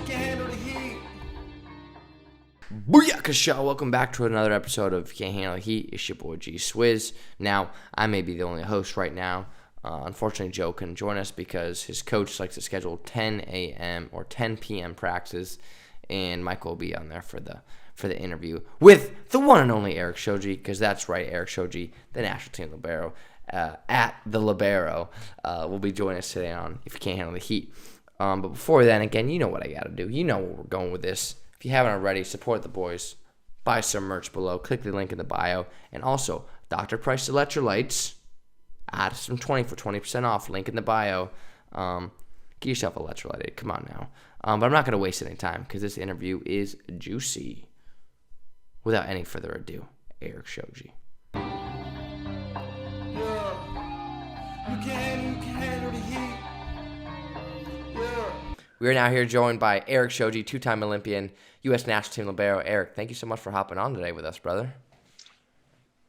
handle the heat. Booyakasha! Welcome back to another episode of Can't Handle the Heat. It's your boy G Swizz. Now, I may be the only host right now. Unfortunately, Joe couldn't join us because his coach likes to schedule 10 a.m. or 10 p.m. practice, and Michael will be on there for the interview with the one and only Erik Shoji, because that's right, Erik Shoji, the national team libero, at the libero, will be joining us today on If You Can't Handle the Heat. But before then, again, you know what I got to do. You know where we're going with this. If you haven't already, support the boys. Buy some merch below. Click the link in the bio. And also, Dr. Price Electrolytes. Add some 20% off. Link in the bio. Get yourself electrolyted. Come on now. But I'm not going to waste any time because this interview is juicy. Without any further ado, Erik Shoji. Yeah. You can't handle the heat. Yeah. We are now here joined by Erik Shoji, two-time Olympian, U.S. national team libero. Erik, thank you so much for hopping on today with us, brother.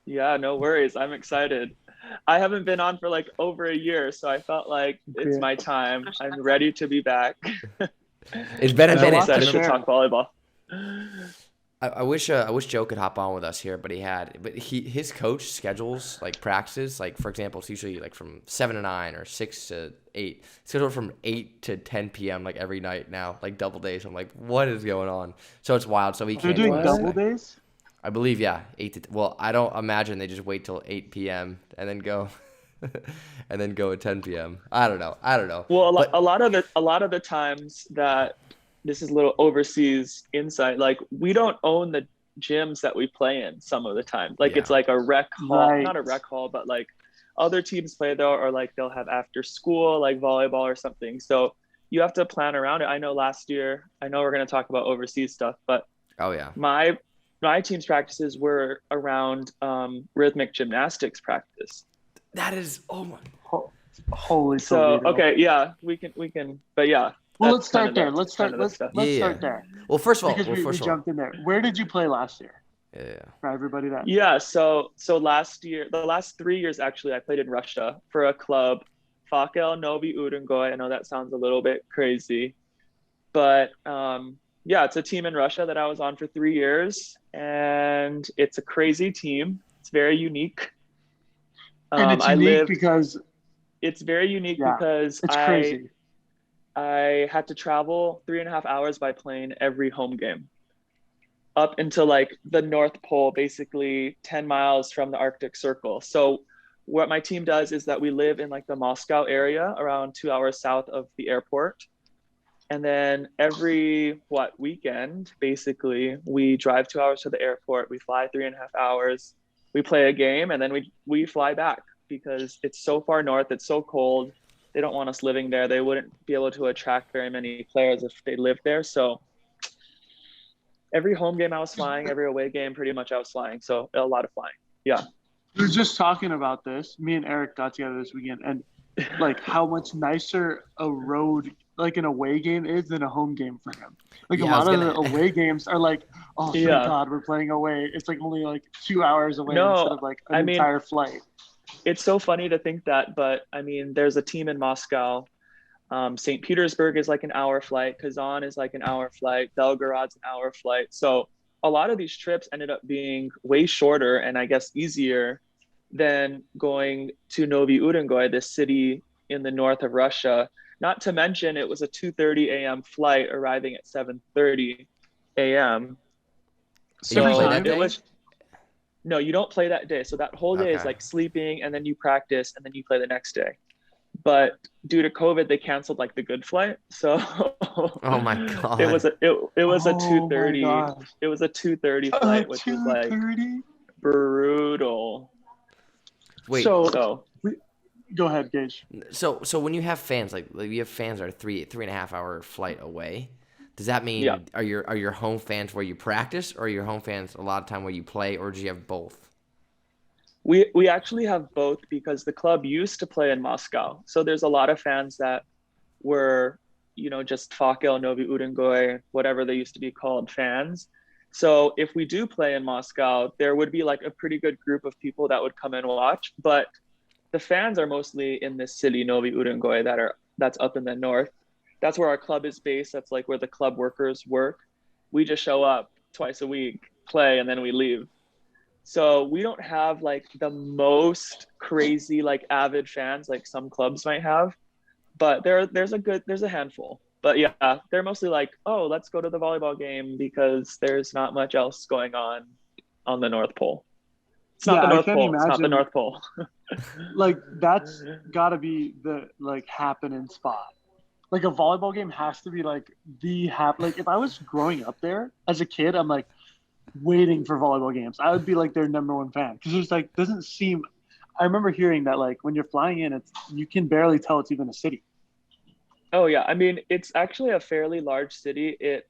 Yeah, no worries. I'm excited. I haven't been on for like over a year, so I felt like it's my time. I'm ready to be back. It's been a minute. I'm excited to talk volleyball. I wish Joe could hop on with us here, but his coach schedules like practices, like for example, it's usually like from 7 to 9 or 6 to 8. Scheduled from 8 to 10 p.m. like every night now, like double days. I'm like, what is going on? So it's wild. So we can't. They're doing double days? I believe, yeah, 8 to. Well, I don't imagine they just wait till 8 p.m. and then go, and then go at 10 p.m. I don't know. Well, a lot of the times that. This is a little overseas insight. Like, we don't own the gyms that we play in some of the time. Like, It's like a rec hall, Right. Not a rec hall, but like other teams play there, or like they'll have after school, like volleyball or something. So you have to plan around it. I know last year, I know we're going to talk about overseas stuff, but oh yeah, my team's practices were around rhythmic gymnastics practice. that is Holy So, Toledo. okay, yeah, we can, but yeah. Well, that's let's start kind there. of the- Let's start kind of the stuff. there. Well, first of all, Because we jumped in there. Where did you play last year? Yeah. For everybody that. Yeah, so last year, the last 3 years actually, I played in Russia for a club, Fakel Novi Urengoy. I know that sounds a little bit crazy, but yeah, it's a team in Russia that I was on for 3 years, and it's a crazy team. It's very unique. And it's unique because it's very unique because it's crazy. I had to travel 3.5 hours by plane every home game up into like the North Pole, basically 10 miles from the Arctic Circle. So what my team does is that we live in like the Moscow area, around 2 hours south of the airport. And then every weekend, basically, we drive 2 hours to the airport, we fly 3.5 hours, we play a game, and then we fly back because it's so far north, it's so cold. They don't want us living there. They wouldn't be able to attract very many players if they lived there. So every home game I was flying, every away game pretty much I was flying. So a lot of flying. Yeah. We were just talking about this. Me and Erik got together this weekend, and like how much nicer a road, like an away game is than a home game for him. Like a lot of the away games are like, oh, thank God, we're playing away. It's like only like 2 hours away instead of like an entire flight. It's so funny to think that, but I mean, there's a team in Moscow. St. Petersburg is like an hour flight. Kazan is like an hour flight. Belgorod's an hour flight. So a lot of these trips ended up being way shorter and I guess easier than going to Novi Urengoy, this city in the north of Russia. Not to mention it was a 2:30 a.m. flight arriving at 7:30 a.m. So it was. No, you don't play that day. So that whole day is like sleeping, and then you practice, and then you play the next day. But due to COVID, they canceled like the good flight. So oh my God, it was a 2:30. It was a 2:30 flight, which was like brutal. Wait, so go ahead, Gage. So when you have fans, like you have fans that are 3.5 hour flight away. Does that mean are your home fans where you practice, or are your home fans a lot of time where you play, or do you have both? We actually have both because the club used to play in Moscow. So there's a lot of fans that were, just Fakel, Novi Urengoy, whatever they used to be called, fans. So if we do play in Moscow, there would be like a pretty good group of people that would come and watch. But the fans are mostly in this city, Novi Urengoy, that's up in the north. that's where our club is based. That's like where the club workers work. We just show up twice a week, play, and then we leave. So we don't have like the most crazy like avid fans like some clubs might have, but there's a handful. But yeah, they're mostly like, oh, let's go to the volleyball game because there's not much else going on the North Pole. It's not Yeah, the I North can't Pole. It's not the imagine. North Pole. Like that's gotta be the like happening spot. Like a volleyball game has to be like like if I was growing up there as a kid, I'm like waiting for volleyball games. I would be like their number one fan because it's like doesn't seem. I remember hearing that like when you're flying in, it's you can barely tell it's even a city. Oh yeah, I mean it's actually a fairly large city. It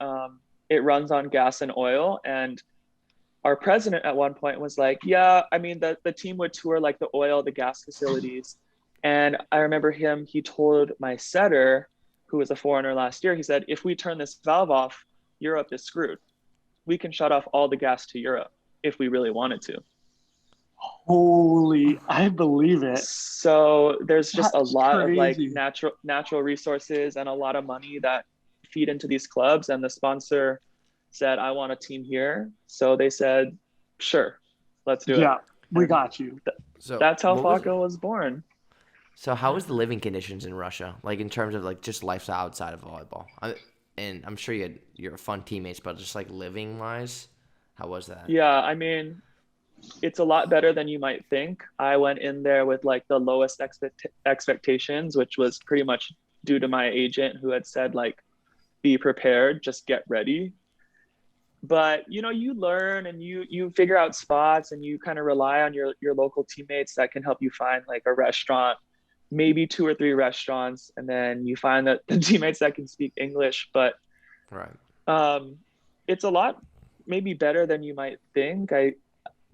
runs on gas and oil, and our president at one point was like, yeah, I mean the team would tour like the oil, the gas facilities, and I remember he told my setter, who was a foreigner last year, he said, if we turn this valve off, Europe is screwed. We can shut off all the gas to Europe if we really wanted to. Holy, I believe it. So there's just That's a lot crazy. of like natural resources and a lot of money that feed into these clubs. And the sponsor said, I want a team here. So they said, sure, let's do it. Yeah, we got you. So That's how Falco was born. So how was the living conditions in Russia, like in terms of like just lifestyle outside of volleyball? And I'm sure you're fun teammates, but just like living wise, how was that? Yeah, I mean, it's a lot better than you might think. I went in there with like the lowest expectations, which was pretty much due to my agent who had said like, be prepared, just get ready. But you know, you learn and you figure out spots and you kind of rely on your local teammates that can help you find like a restaurant, maybe 2 or 3 restaurants, and then you find that the teammates that can speak English. But Right. it's a lot maybe better than you might think.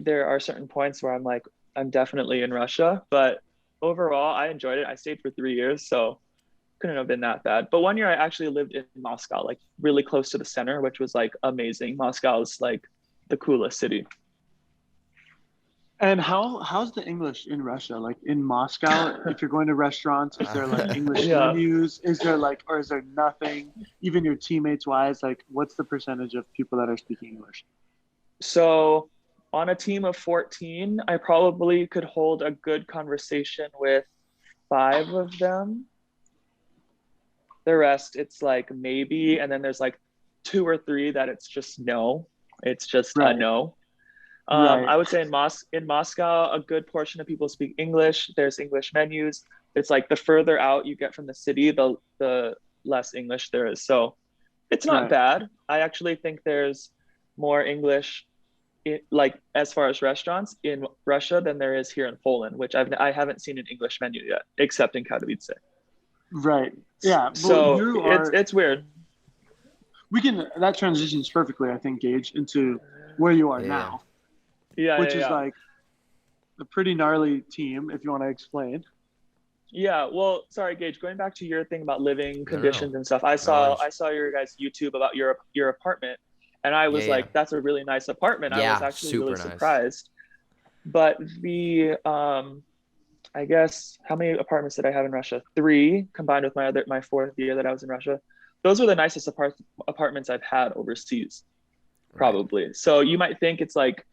There are certain points where I'm like, I'm definitely in Russia, but overall I enjoyed it. I stayed for 3 years, so couldn't have been that bad. But one year I actually lived in Moscow, like really close to the center, which was like amazing. Moscow is like the coolest city. And how's the English in Russia? Like in Moscow, if you're going to restaurants, is there like English Yeah. menus? Is there like, or is there nothing? Even your teammates wise, like what's the percentage of people that are speaking English? So on a team of 14, I probably could hold a good conversation with 5 of them. The rest, it's like maybe, and then there's like 2 or 3 that it's just no. It's just Right. a no. Right. I would say in Moscow, a good portion of people speak English. There's English menus. It's like the further out you get from the city, the less English there is. So it's not Right. bad. I actually think there's more English, like as far as restaurants in Russia than there is here in Poland, which I haven't seen an English menu yet, except in Katowice. Right. Yeah. So Well, you are. it's weird. We can. That transitions perfectly, I think, Gage, into where you are Yeah. now, Yeah, which yeah, is yeah. like a pretty gnarly team. If you want to explain. Yeah, well, sorry, Gage. Going back to your thing about living No. conditions and stuff, I saw your guys' YouTube about your apartment, and I was Yeah, like, "That's a really nice apartment." I Yeah, was actually super really nice. surprised. But the I guess how many apartments did I have in Russia? 3 combined with my 4th year that I was in Russia. Those were the nicest apartments I've had overseas, probably. So you might think it's like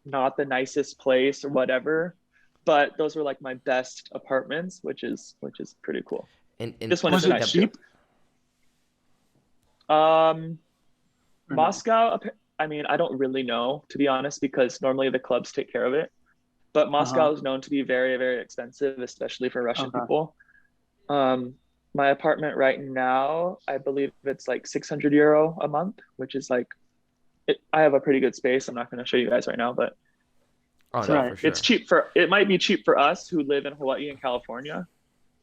not the nicest place or whatever, but those were like my best apartments, which is pretty cool. And This one Was is it nice cheap? too. Or no? Moscow, I mean, I don't really know, to be honest, because normally the clubs take care of it. But Moscow is known to be very, very expensive, especially for Russian Okay. people. My apartment right now, I believe it's like 600 euro a month, which is like, I have a pretty good space. I'm not going to show you guys right now, but Oh, So no, for sure. it's cheap it might be cheap for us who live in Hawaii and California,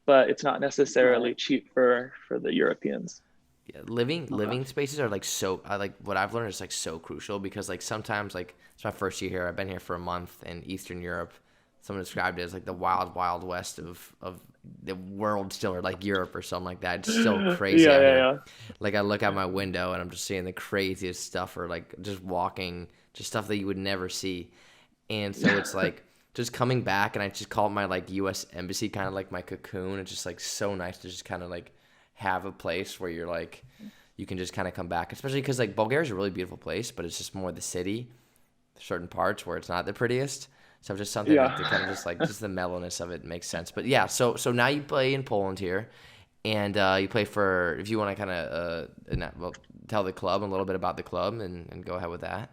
but it's not necessarily Right. cheap for the Europeans. Yeah, living spaces are like I like what I've learned is like so crucial because like sometimes like it's my first year here. I've been here for a month in Eastern Europe. Someone described it as like the wild west of the world still, or like Europe or something like that. It's so crazy out here. Yeah. Like I look out my window and I'm just seeing the craziest stuff, or like just walking, just stuff that you would never see. And so it's like just coming back, and I just call it my like U.S. embassy, kind of like my cocoon. It's just like so nice to just kind of like have a place where you're like, you can just kind of come back, especially because like Bulgaria is a really beautiful place, but it's just more the city, certain parts where it's not the prettiest. So just something like to kind of just like just the mellowness of it makes sense. But yeah, so now you play in Poland here, and you play for, if you want to kind of tell the club a little bit about the club and go ahead with that.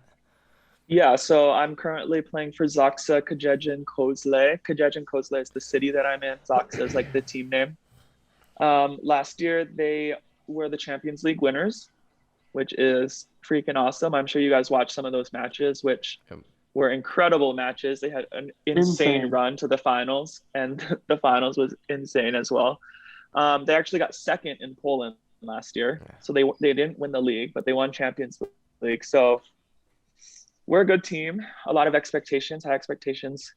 Yeah, so I'm currently playing for Zaksa Kajejin Kozle. Kajejin Kozle is the city that I'm in. Zaksa is like the team name. Last year they were the Champions League winners, which is freaking awesome. I'm sure you guys watched some of those matches, which were incredible matches. They had an insane run to the finals, and the finals was insane as well. They actually got second in Poland last year, so they didn't win the league, but they won Champions League. So we're a good team. A lot of expectations, high expectations,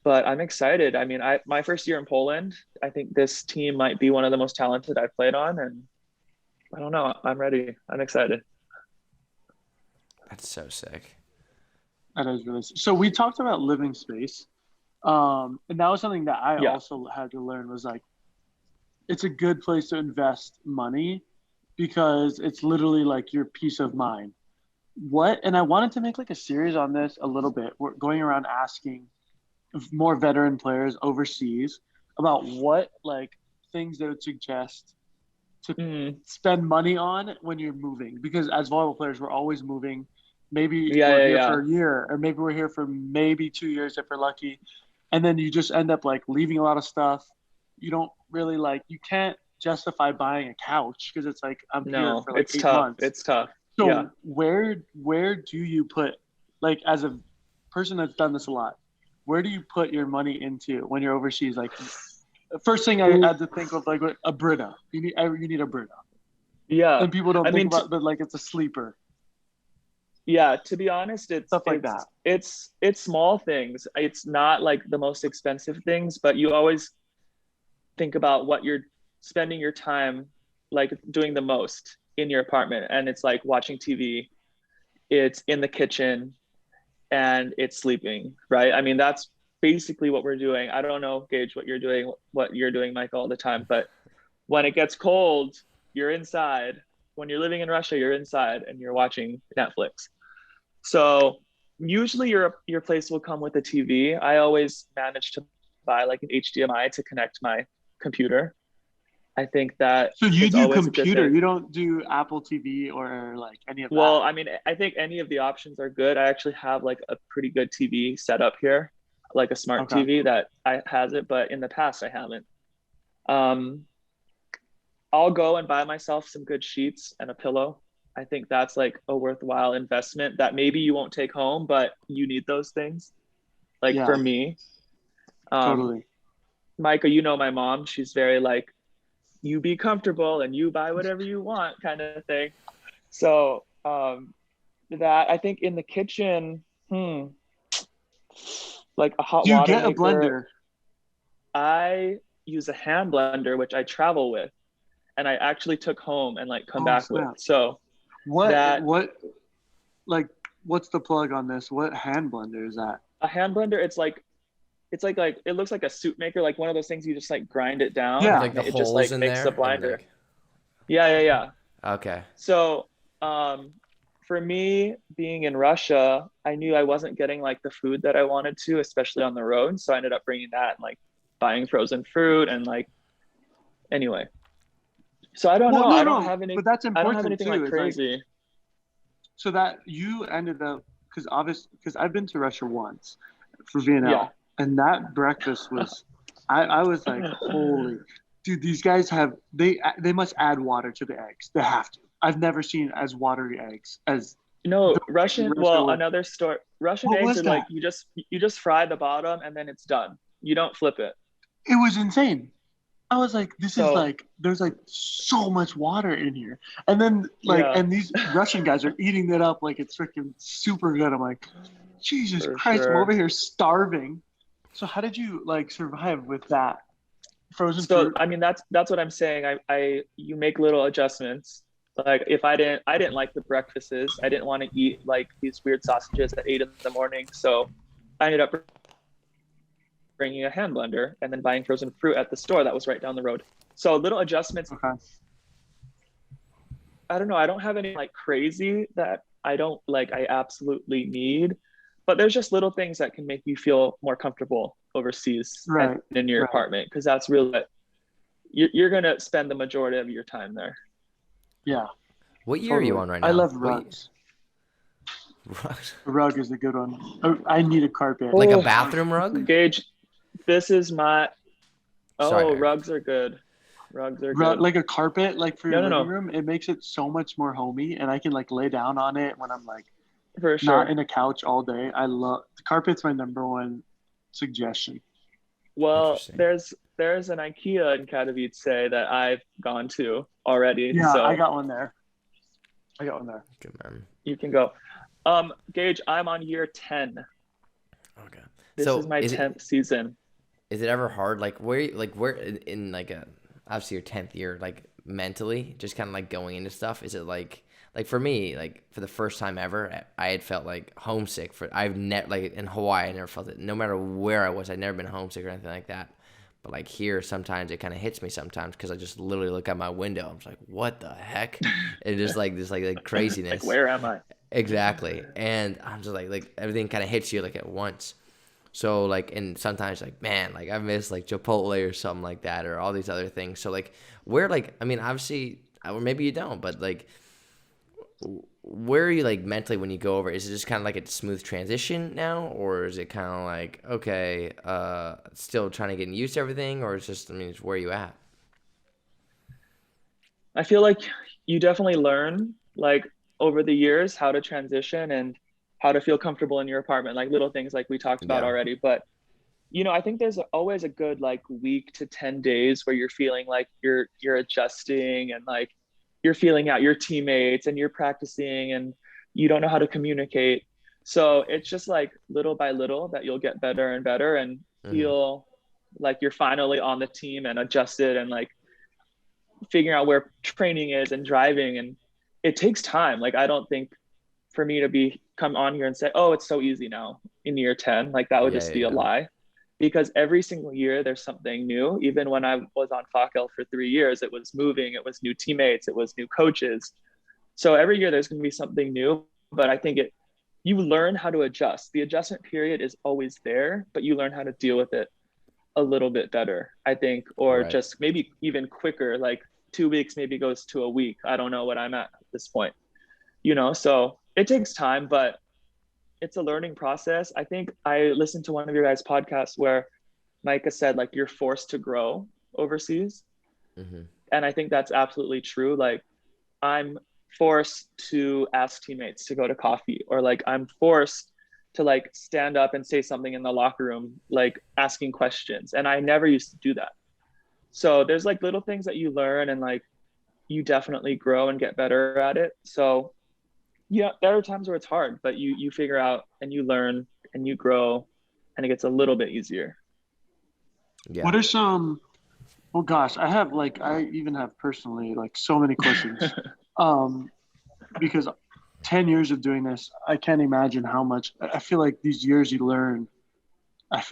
but I'm excited. I mean, my first year in Poland, I think this team might be one of the most talented I've played on, and I don't know. I'm ready. I'm excited. That's so sick. That is really sick. So we talked about living space, and that was something that I also had to learn was like, it's a good place to invest money because it's literally like your peace of mind. And I wanted to make like a series on this a little bit. We're going around asking more veteran players overseas about what like things they would suggest to spend money on when you're moving, because as volleyball players we're always moving. Maybe we're here for a year, or maybe we're here for maybe 2 years if we're lucky, and then you just end up like leaving a lot of stuff. You don't really like, you can't justify buying a couch because it's like I'm here for like 8 months. It's tough. So where do you put, like as a person that's done this a lot, where do you put your money into when you're overseas? Like first thing I had to think of like a Brita. You need a Brita. Yeah. And people don't think about, but like it's a sleeper. Yeah, to be honest, it's stuff like that. It's small things. It's not like the most expensive things, but you always think about what you're spending your time like doing the most in your apartment, and it's like watching TV, it's in the kitchen, and it's sleeping, right? I mean, that's basically what we're doing. I don't know, Gage, what you're doing, Michael, all the time, but when it gets cold, you're inside. When you're living in Russia, you're inside and you're watching Netflix. So usually your place will come with a TV. I always manage to buy like an HDMI to connect my computer. I think that. So you do computer, you don't do Apple TV or like any of that? Well, I mean, I think any of the options are good. I actually have like a pretty good TV set up here, like a smart TV that has it, but in the past I haven't. I'll go and buy myself some good sheets and a pillow. I think that's like a worthwhile investment that maybe you won't take home, but you need those things. Like for me. Totally. Micah, you know my mom, she's very like, you be comfortable and you buy whatever you want kind of thing. So that, I think in the kitchen, like a hot water maker. You get a blender? I use a hand blender, which I travel with, and I actually took home and like come back with. So what's the plug on this? What hand blender is that? A hand blender, it's like it looks like a soup maker, like one of those things you just like grind it down. Yeah, like the it holes just like in makes there, the blinder. like... Yeah. Okay. So for me, being in Russia, I knew I wasn't getting like the food that I wanted to, especially on the road. So I ended up bringing that and like buying frozen fruit and like, anyway. So I don't know. I don't have any. But that's important, I don't have anything too, like crazy. Like, so that you ended up, because I've been to Russia once for VNL, and that breakfast was, I was like, holy, dude, these guys they must add water to the eggs. They have to. I've never seen as watery eggs as. No, Russian. Well, another story. Russian eggs are like you just fry the bottom and then it's done. You don't flip it. It was insane. I was like, this is like, there's like so much water in here. And then like, and these Russian guys are eating it up like it's freaking super good. I'm like, Jesus Christ, I'm over here starving. So how did you like survive with that frozen fruit? I mean, that's what I'm saying. You make little adjustments. Like if I didn't like the breakfasts. I didn't want to eat like these weird sausages at 8 a.m. So I ended up bringing a hand blender and then buying frozen fruit at the store that was right down the road. So little adjustments I don't know. I don't have any like crazy that I absolutely need, but there's just little things that can make you feel more comfortable overseas and in your apartment, because that's really what you're going to spend the majority of your time there. Yeah. What year are you on right now? I love rugs. A rug is a good one. Oh, I need a carpet. Like a bathroom rug? Gage, this is my... Oh, Sorry. rugs are good. Rugs are good. Like a carpet, like for your living No. room, it makes it so much more homey, and I can like lay down on it when I'm like For sure. not in a couch all day. I love the carpet's my number one suggestion. Well, there's an IKEA in Katowice that I've gone to already. Yeah, so I got one there. Good man. You can go. Gage, I'm on year 10. Okay. This is my 10th season. Is it ever hard? Like where in like a obviously your 10th year, like mentally, just kind of like going into stuff? Is it like for me, like for the first time ever, I had felt like homesick I've never, like in Hawaii, I never felt it. No matter where I was, I'd never been homesick or anything like that. But like here, sometimes it kind of hits me sometimes because I just literally look out my window. I'm just like, what the heck? And just like this like craziness. Like, where am I? Exactly. And I'm just like everything kind of hits you like at once. So like, and sometimes like, man, like I miss like Chipotle or something like that, or all these other things. So like, where like, I mean, obviously, or maybe you don't, but like, where are you like mentally when you go over? Is it just kind of like a smooth transition now, or is it kind of like, okay, still trying to get used to everything, or it's just, I mean, it's where are you at? I feel like you definitely learn like over the years how to transition and how to feel comfortable in your apartment, like little things like we talked about already. But, you know, I think there's always a good like week to 10 days where you're feeling like you're adjusting and like you're feeling out your teammates and you're practicing and you don't know how to communicate. So it's just like little by little that you'll get better and better and feel like you're finally on the team and adjusted and like figuring out where training is and driving. And it takes time. Like, I don't think for me to come on here and say, oh, it's so easy now in year 10, like that would just be a lie. Because every single year there's something new. Even when I was on Fakel for 3 years, it was moving, it was new teammates, it was new coaches. So every year there's going to be something new. But I think you learn how to adjust. The adjustment period is always there, but you learn how to deal with it a little bit better, I think, or just maybe even quicker, like 2 weeks maybe goes to a week. I don't know what I'm at this point, you know? So it takes time, but it's a learning process. I think I listened to one of your guys' podcasts where Micah said, like, you're forced to grow overseas. And I think that's absolutely true. Like, I'm forced to ask teammates to go to coffee, or like I'm forced to like stand up and say something in the locker room, like asking questions. And I never used to do that. So there's like little things that you learn and like you definitely grow and get better at it. So yeah, there are times where it's hard, but you figure out and you learn and you grow and it gets a little bit easier. Yeah. What are some, oh gosh, I even have personally like so many questions. Because 10 years of doing this, I can't imagine how much, I feel like these years you learn,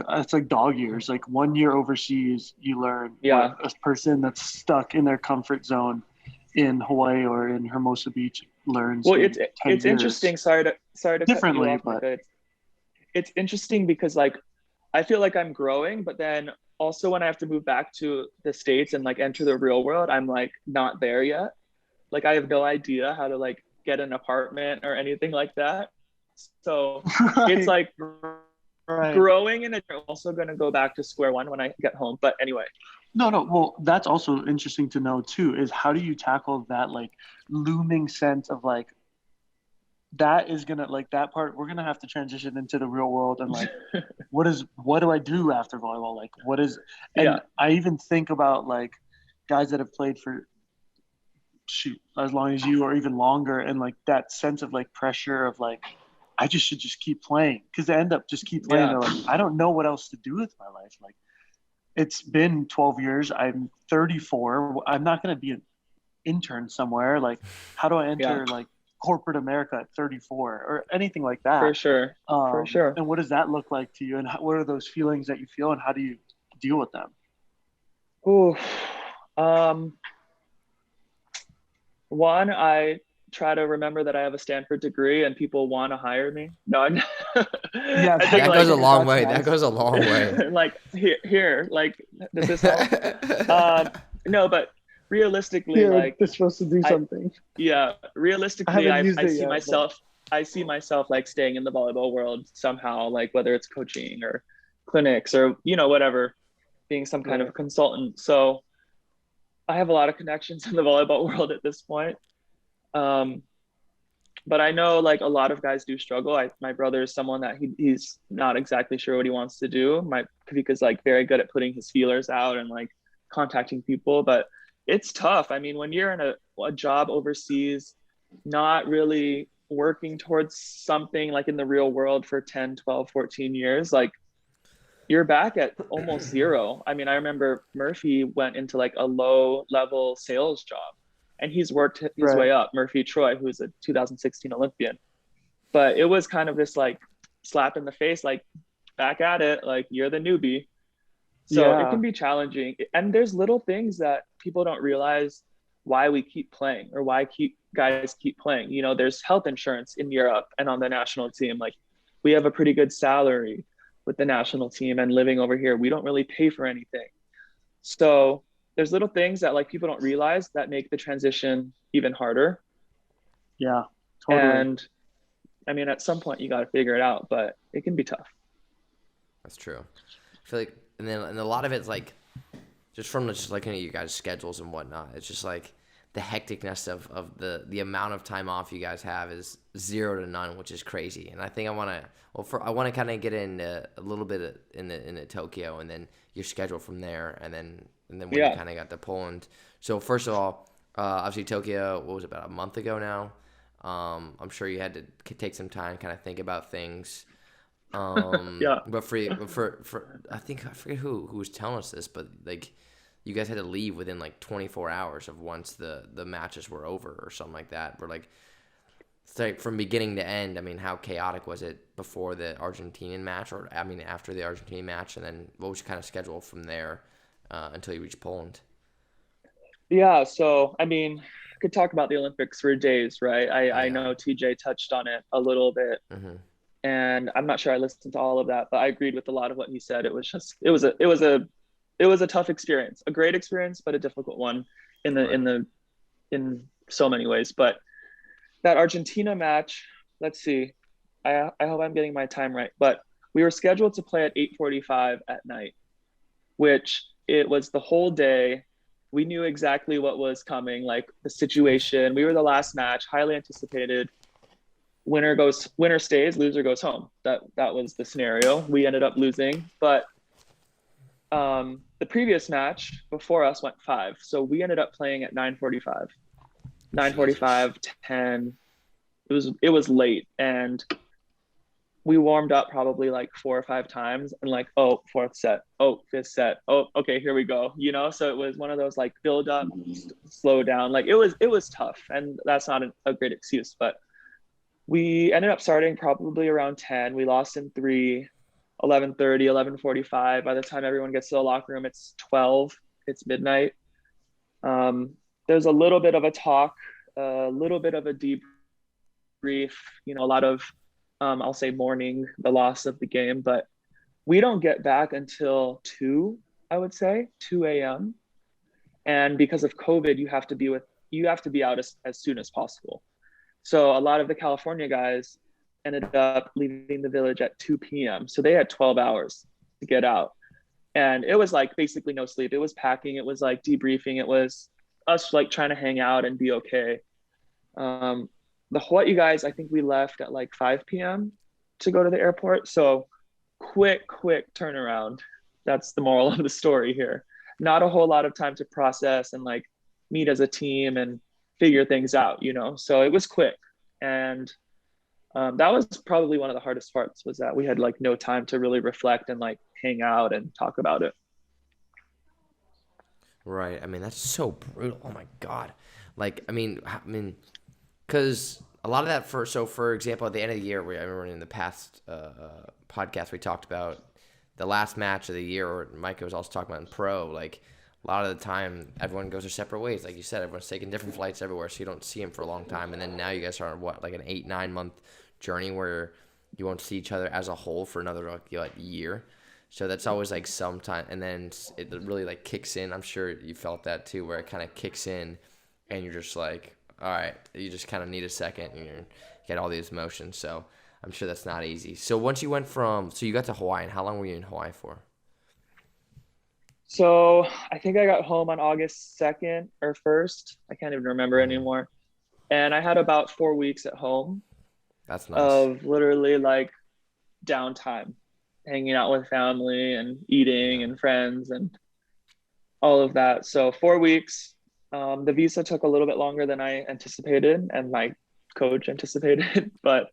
it's like dog years. Like 1 year overseas, you learn what a person that's stuck in their comfort zone in Hawaii or in Hermosa Beach learns. Well, it's interesting. Sorry to differently, cut you off, but it's interesting because like I feel like I'm growing, but then also when I have to move back to the States and like enter the real world, I'm like not there yet. Like I have no idea how to like get an apartment or anything like that. So it's like growing, and I'm also going to go back to square one when I get home. But anyway. No. Well, that's also interesting to know too, is how do you tackle that like looming sense of like, that is going to like that part, we're going to have to transition into the real world. And like, what do I do after volleyball? Like I even think about like guys that have played for as long as you or even longer. And like that sense of like pressure of like, I should just keep playing, because they end up just keep playing. They're like, I don't know what else to do with my life. Like, it's been 12 years. I'm 34. I'm not going to be an intern somewhere. Like, how do I enter like corporate America at 34 or anything like that? For sure. For sure. And what does that look like to you? And what are those feelings that you feel, and how do you deal with them? Ooh, One, I try to remember that I have a Stanford degree and people want to hire me. No, Yeah, I think That like goes a long that's way. nice. That goes a long way. like here, like does this help? Um, no, but realistically, Here, like they're supposed to do I something. yeah, I realistically, haven't I used I it see yet, but myself I see myself like staying in the volleyball world somehow, like whether it's coaching or clinics or whatever, being some kind right. of consultant. So I have a lot of connections in the volleyball world at this point. Um, but I know like a lot of guys do struggle. My brother is someone that he's not exactly sure what he wants to do. My Kavika's like very good at putting his feelers out and like contacting people, but it's tough. I mean, when you're in a job overseas, not really working towards something like in the real world for 10, 12, 14 years, like you're back at almost zero. I mean, I remember Murphy went into like a low level sales job and he's worked his Right. way up. Murphy Troy, who's a 2016 Olympian. But it was kind of this like slap in the face, like back at it, like you're the newbie. So it Yeah. can be challenging. And there's little things that people don't realize why we keep playing or why guys keep playing. There's health insurance in Europe and on the national team. Like we have a pretty good salary with the national team, and living over here, we don't really pay for anything. So there's little things that like people don't realize that make the transition even harder. Yeah. Totally. And I mean, at some point you got to figure it out, but it can be tough. That's true. I feel like, and a lot of it's like, just from just looking at you guys' schedules and whatnot, it's just like the hecticness of the amount of time off you guys have is 0 to none, which is crazy. And I think I want to kind of get into a little bit into Tokyo, and then your schedule from there, and then when you kind of got to Poland. So first of all, obviously Tokyo, what was it, about a month ago now? I'm sure you had to take some time, kind of think about things. Yeah. But for I think I forget who was telling us this, but like you guys had to leave within like 24 hours of once the matches were over or something like that. We're like, it's like from beginning to end. I mean, how chaotic was it before the Argentinian match, or I mean after the Argentinian match, and then what was your kind of schedule from there until you reached Poland? Yeah. So, I mean, could talk about the Olympics for days, right? I Yeah. know TJ touched on it a little bit, Mm-hmm. and I'm not sure I listened to all of that, but I agreed with a lot of what he said. It was a tough experience, a great experience, but a difficult one in so many ways. But that Argentina match, let's see, I hope I'm getting my time right, but we were scheduled to play at 8:45 at night, which it was the whole day. We knew exactly what was coming, like the situation. We were the last match, highly anticipated. Winner stays, loser goes home. That was the scenario. We ended up losing, but the previous match before us went 5, so we ended up playing at 9:45, Jesus. 10. It was late, and we warmed up probably like 4 or 5 times, and like, oh, fourth set, oh, fifth set, oh, okay, here we go. So it was one of those like build up, slow down. Like it was tough, and that's not a great excuse, but we ended up starting probably around 10. We lost in 3, 11:30, 11:45. By the time everyone gets to the locker room, it's 12. It's midnight. There's a little bit of a talk, a little bit of a debrief, a lot of, I'll say, mourning the loss of the game. But we don't get back until 2, I would say, 2 a.m. And because of COVID, you have to be out as soon as possible. So a lot of the California guys ended up leaving the village at 2 p.m. So they had 12 hours to get out. And it was like basically no sleep. It was packing. It was like debriefing. It was us like trying to hang out and be okay. The Hawaii guys, I think we left at like 5 p.m. to go to the airport. So quick turnaround. That's the moral of the story here. Not a whole lot of time to process and like meet as a team and figure things out, So it was quick. And that was probably one of the hardest parts, was that we had like no time to really reflect and like hang out and talk about it. Right. I mean, that's so brutal. Oh my God. Like, I mean, because a lot of that for example, at the end of the year, I remember in the past podcast we talked about the last match of the year, or Micah was also talking about in pro, like a lot of the time everyone goes their separate ways. Like you said, everyone's taking different flights everywhere, so you don't see them for a long time. And then now you guys are on what, like an 8-9 month journey where you won't see each other as a whole for another like year. So that's always like sometime, and then it really like kicks in. I'm sure you felt that too, where it kind of kicks in, and you're just like, all right, you just kind of need a second, and you get all these emotions. So I'm sure that's not easy. So once you went so you got to Hawaii, and how long were you in Hawaii for? So I think I got home on August 2nd or 1st. I can't even remember anymore. And I had about 4 weeks at home. That's nice. Of literally like downtime, hanging out with family and eating and friends and all of that. So 4 weeks. The visa took a little bit longer than I anticipated and my coach anticipated, but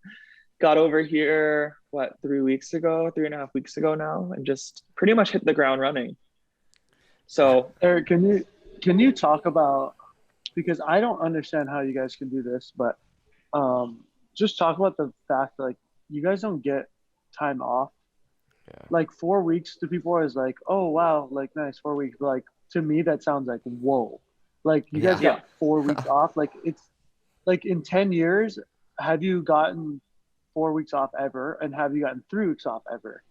got over here, 3.5 weeks ago now, and just pretty much hit the ground running. So Erik, can you talk about, because I don't understand how you guys can do this, but just talk about the fact that like you guys don't get time off. Yeah. Like 4 weeks to people is like, oh wow, like nice 4 weeks. But like to me that sounds like whoa. Like you guys got 4 weeks off. Like it's like in 10 years, have you gotten 4 weeks off ever? And have you gotten 3 weeks off ever?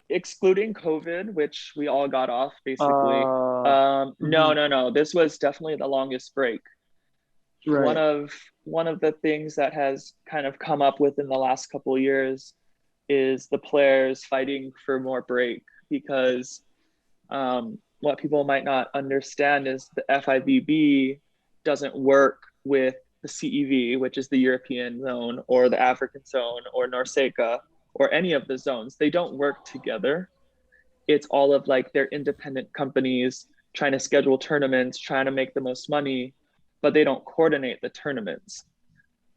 Excluding COVID, which we all got off basically. No. This was definitely the longest break. Right. One of the things that has kind of come up within the last couple of years is the players fighting for more break, because what people might not understand is the FIVB doesn't work with the CEV, which is the European zone, or the African zone, or NORCECA, or any of the zones. They don't work together. It's all of like their independent companies trying to schedule tournaments, trying to make the most money, but they don't coordinate the tournaments.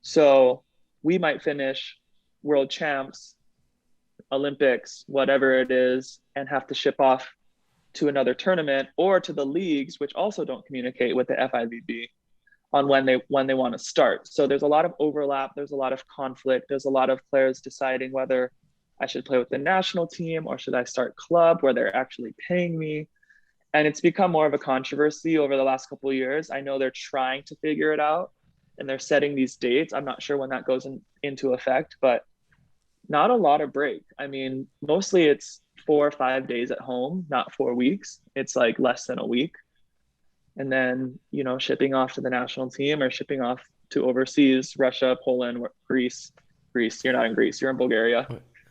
So we might finish world champs, Olympics, whatever it is, and have to ship off to another tournament or to the leagues, which also don't communicate with the FIVB on when they want to start. So there's a lot of overlap. There's a lot of conflict. There's a lot of players deciding whether I should play with the national team or should I start club where they're actually paying me. And it's become more of a controversy over the last couple of years. I know they're trying to figure it out and they're setting these dates. I'm not sure when that goes into effect, but not a lot of break. I mean, mostly it's 4 or 5 days at home, not 4 weeks. It's like less than a week. And then, shipping off to the national team or shipping off to overseas, Russia, Poland, Greece. You're not in Greece, you're in Bulgaria.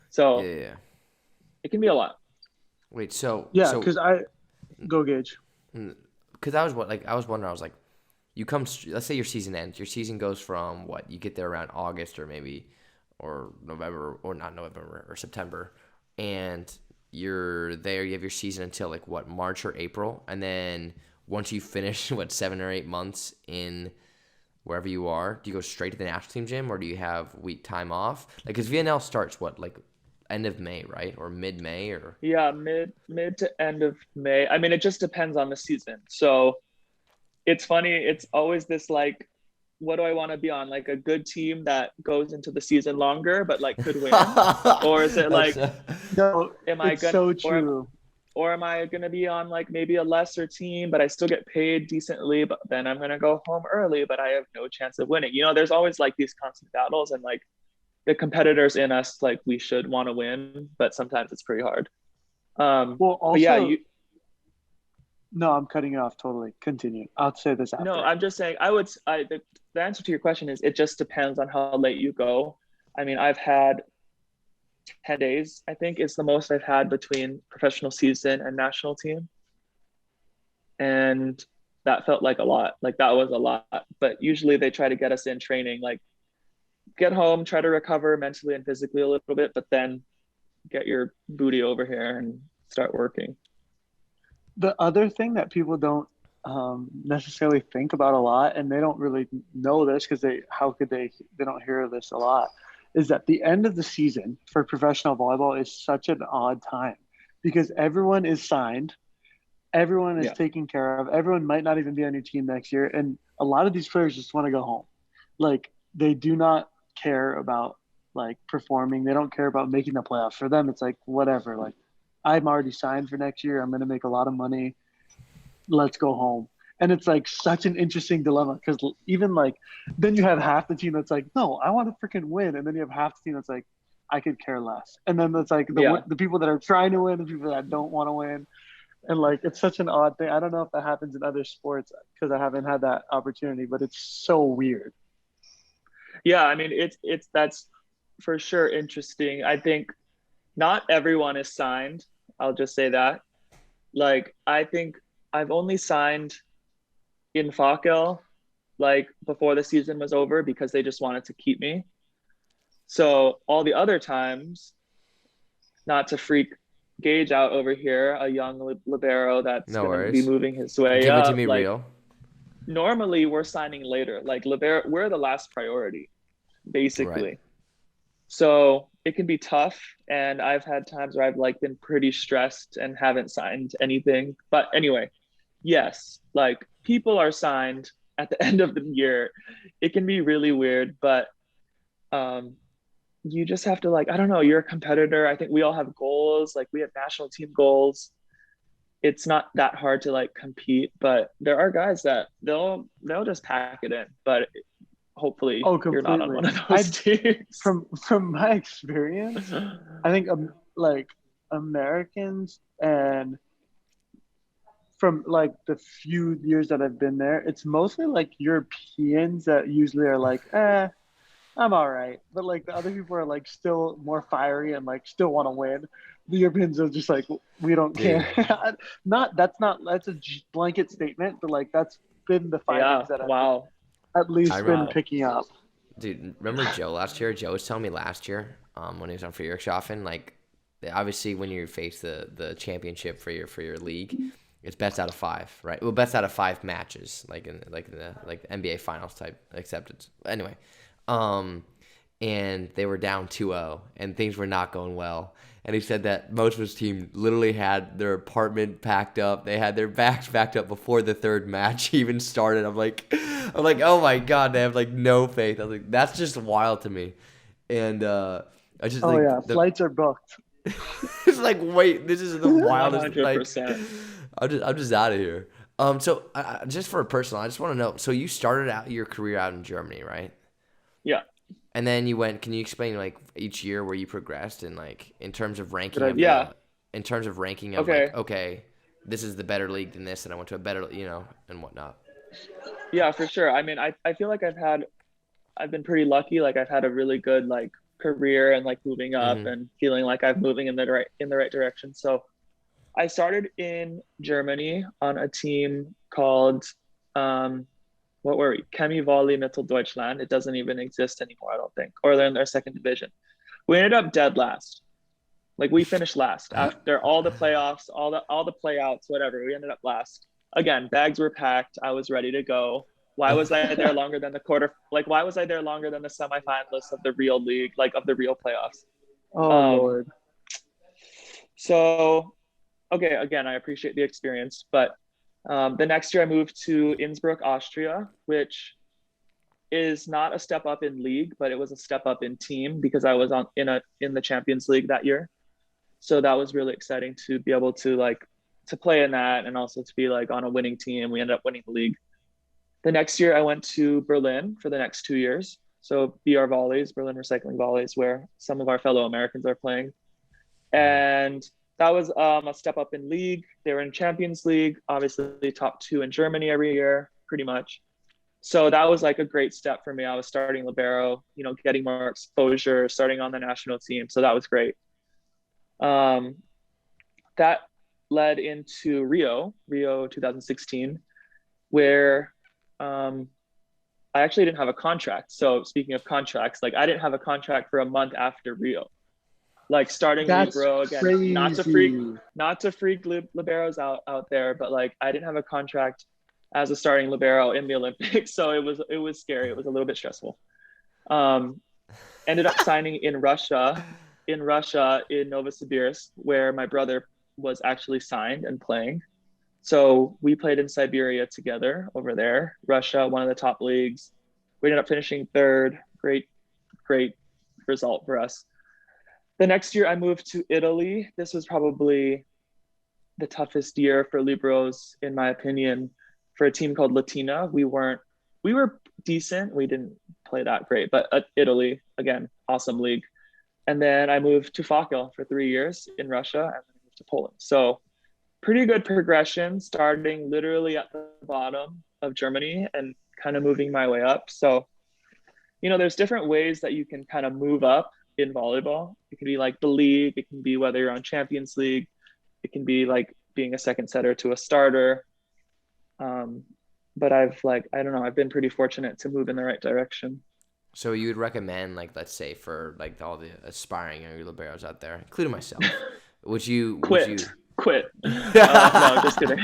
So it can be a lot. Wait, so because go Gage. Because I was wondering, I was like, you come, let's say your season ends. Your season goes from what? You get there around August or November, or not November, or September. And you're there, you have your season until like what, March or April. And then once you finish, 7 or 8 months in wherever you are, do you go straight to the national team gym, or do you have week time off? Like, because VNL starts end of May, right? Or mid-May, or? Yeah, mid to end of May. I mean, it just depends on the season. So it's funny. It's always this like, what do I want to be on? Like a good team that goes into the season longer, but like could win? Or is it like, no, it's so true. Or am I going to be on like maybe a lesser team, but I still get paid decently, but then I'm going to go home early, but I have no chance of winning. There's always like these constant battles, and like the competitors in us, like we should want to win, but sometimes it's pretty hard. Well, also, no, I'm cutting you off totally. Continue. I'll say this after. No, I'm just saying the answer to your question is it just depends on how late you go. I mean, I've had 10 days, I think, is the most I've had between professional season and national team. And that felt like a lot. Like that was a lot. But usually they try to get us in training, like get home, try to recover mentally and physically a little bit, but then get your booty over here and start working. The other thing that people don't necessarily think about a lot, and they don't really know this because they don't hear this a lot, is that the end of the season for professional volleyball is such an odd time because everyone is signed, everyone is taken care of, everyone might not even be on your team next year, and a lot of these players just want to go home. Like they do not care about like performing, they don't care about making the playoffs. For them it's like whatever, like I'm already signed for next year. I'm going to make a lot of money. Let's go home. And it's like such an interesting dilemma because even like then you have half the team that's like, no, I want to freaking win. And then you have half the team that's like, I could care less. And then it's like the people that are trying to win, the people that don't want to win. And like, it's such an odd thing. I don't know if that happens in other sports because I haven't had that opportunity, but it's so weird. Yeah, I mean, that's for sure interesting. I think not everyone is signed. I'll just say that. Like, I think I've only signed in Fakel like before the season was over because they just wanted to keep me. So all the other times, not to freak Gage out over here, a young libero that's going to be moving his way Give up. It to me like, real. Normally we're signing later. Like libero, we're the last priority, basically. Right. So it can be tough, and I've had times where I've like been pretty stressed and haven't signed anything. But anyway, yes, like people are signed at the end of the year. It can be really weird, but you just have to like, I don't know, you're a competitor. I think we all have goals. Like we have national team goals. It's not that hard to like compete, but there are guys that they'll just pack it in. But hopefully you're not on one of those teams. From my experience, I think like Americans and from like the few years that I've been there, it's mostly like Europeans that usually are like, I'm all right. But like the other people are like still more fiery and like still want to win. The Europeans are just like, we don't care. That's a blanket statement, but like that's been the findings that I've at least been picking up. Dude, remember Joe last year? Joe was telling me last year, when he was on for Erik Shoji, like obviously when you face the championship for your league, it's best out of 5, right? Well, best out of 5 matches, like in the NBA finals type acceptance. Anyway, and they were down 2-0 and things were not going well. And he said that most of his team literally had their apartment packed up. They had their bags packed up before the third match even started. I'm like, oh my God, they have like no faith. I was like, that's just wild to me. And I just flights are booked. It's like, wait, this is the wildest. 100%. Like, I'm just out of here. So just for a personal, I just want to know. So you started out your career out in Germany, right? Yeah. And then you went. Can you explain like each year where you progressed and like in terms of ranking? In terms of ranking of like, okay, this is the better league than this, and I went to a better, and whatnot. Yeah, for sure. I mean, I feel like I've been pretty lucky. Like I've had a really good like career and like moving up and feeling like I'm moving in the right direction. So I started in Germany on a team called what were we? Chemie Volley Mitteldeutschland. It doesn't even exist anymore, I don't think. Or they're in their second division. We ended up dead last. Like we finished last after all the playoffs, all the playouts, whatever. We ended up last. Again, bags were packed. I was ready to go. Why was I there longer than the why was I there longer than the semifinalists of the real league, like of the real playoffs? Oh Lord. So, okay, again, I appreciate the experience, but the next year I moved to Innsbruck, Austria, which is not a step up in league, but it was a step up in team because I was in the Champions League that year. So that was really exciting to be able to to play in that and also to be like on a winning team. We ended up winning the league. The next year I went to Berlin for the next 2 years. So BR Volleys, Berlin Recycling Volleys, where some of our fellow Americans are playing. And that was a step up in league. They were in Champions League, obviously top 2 in Germany every year, pretty much. So that was like a great step for me. I was starting libero, getting more exposure, starting on the national team. So that was great. That led into Rio 2016, where I actually didn't have a contract. So speaking of contracts, like I didn't have a contract for a month after Rio. Like starting libero again, crazy. not to freak liberos out there, but like I didn't have a contract as a starting libero in the Olympics, so it was scary. It was a little bit stressful. Ended up signing in Russia in Novosibirsk, where my brother was actually signed and playing. So we played in Siberia together over there. Russia, one of the top leagues. We ended up finishing third. Great result for us. The next year I moved to Italy. This was probably the toughest year for liberos, in my opinion, for a team called Latina. We were decent. We didn't play that great, but Italy, again, awesome league. And then I moved to Fakel for 3 years in Russia, and then moved to Poland. So pretty good progression, starting literally at the bottom of Germany and kind of moving my way up. So, there's different ways that you can kind of move up in volleyball. It can be like the league. It can be whether you're on Champions League. It can be like being a second setter to a starter. But I don't know, I've been pretty fortunate to move in the right direction. So you would recommend, like, let's say for like all the aspiring young liberos out there, including myself, would you quit? No, just kidding.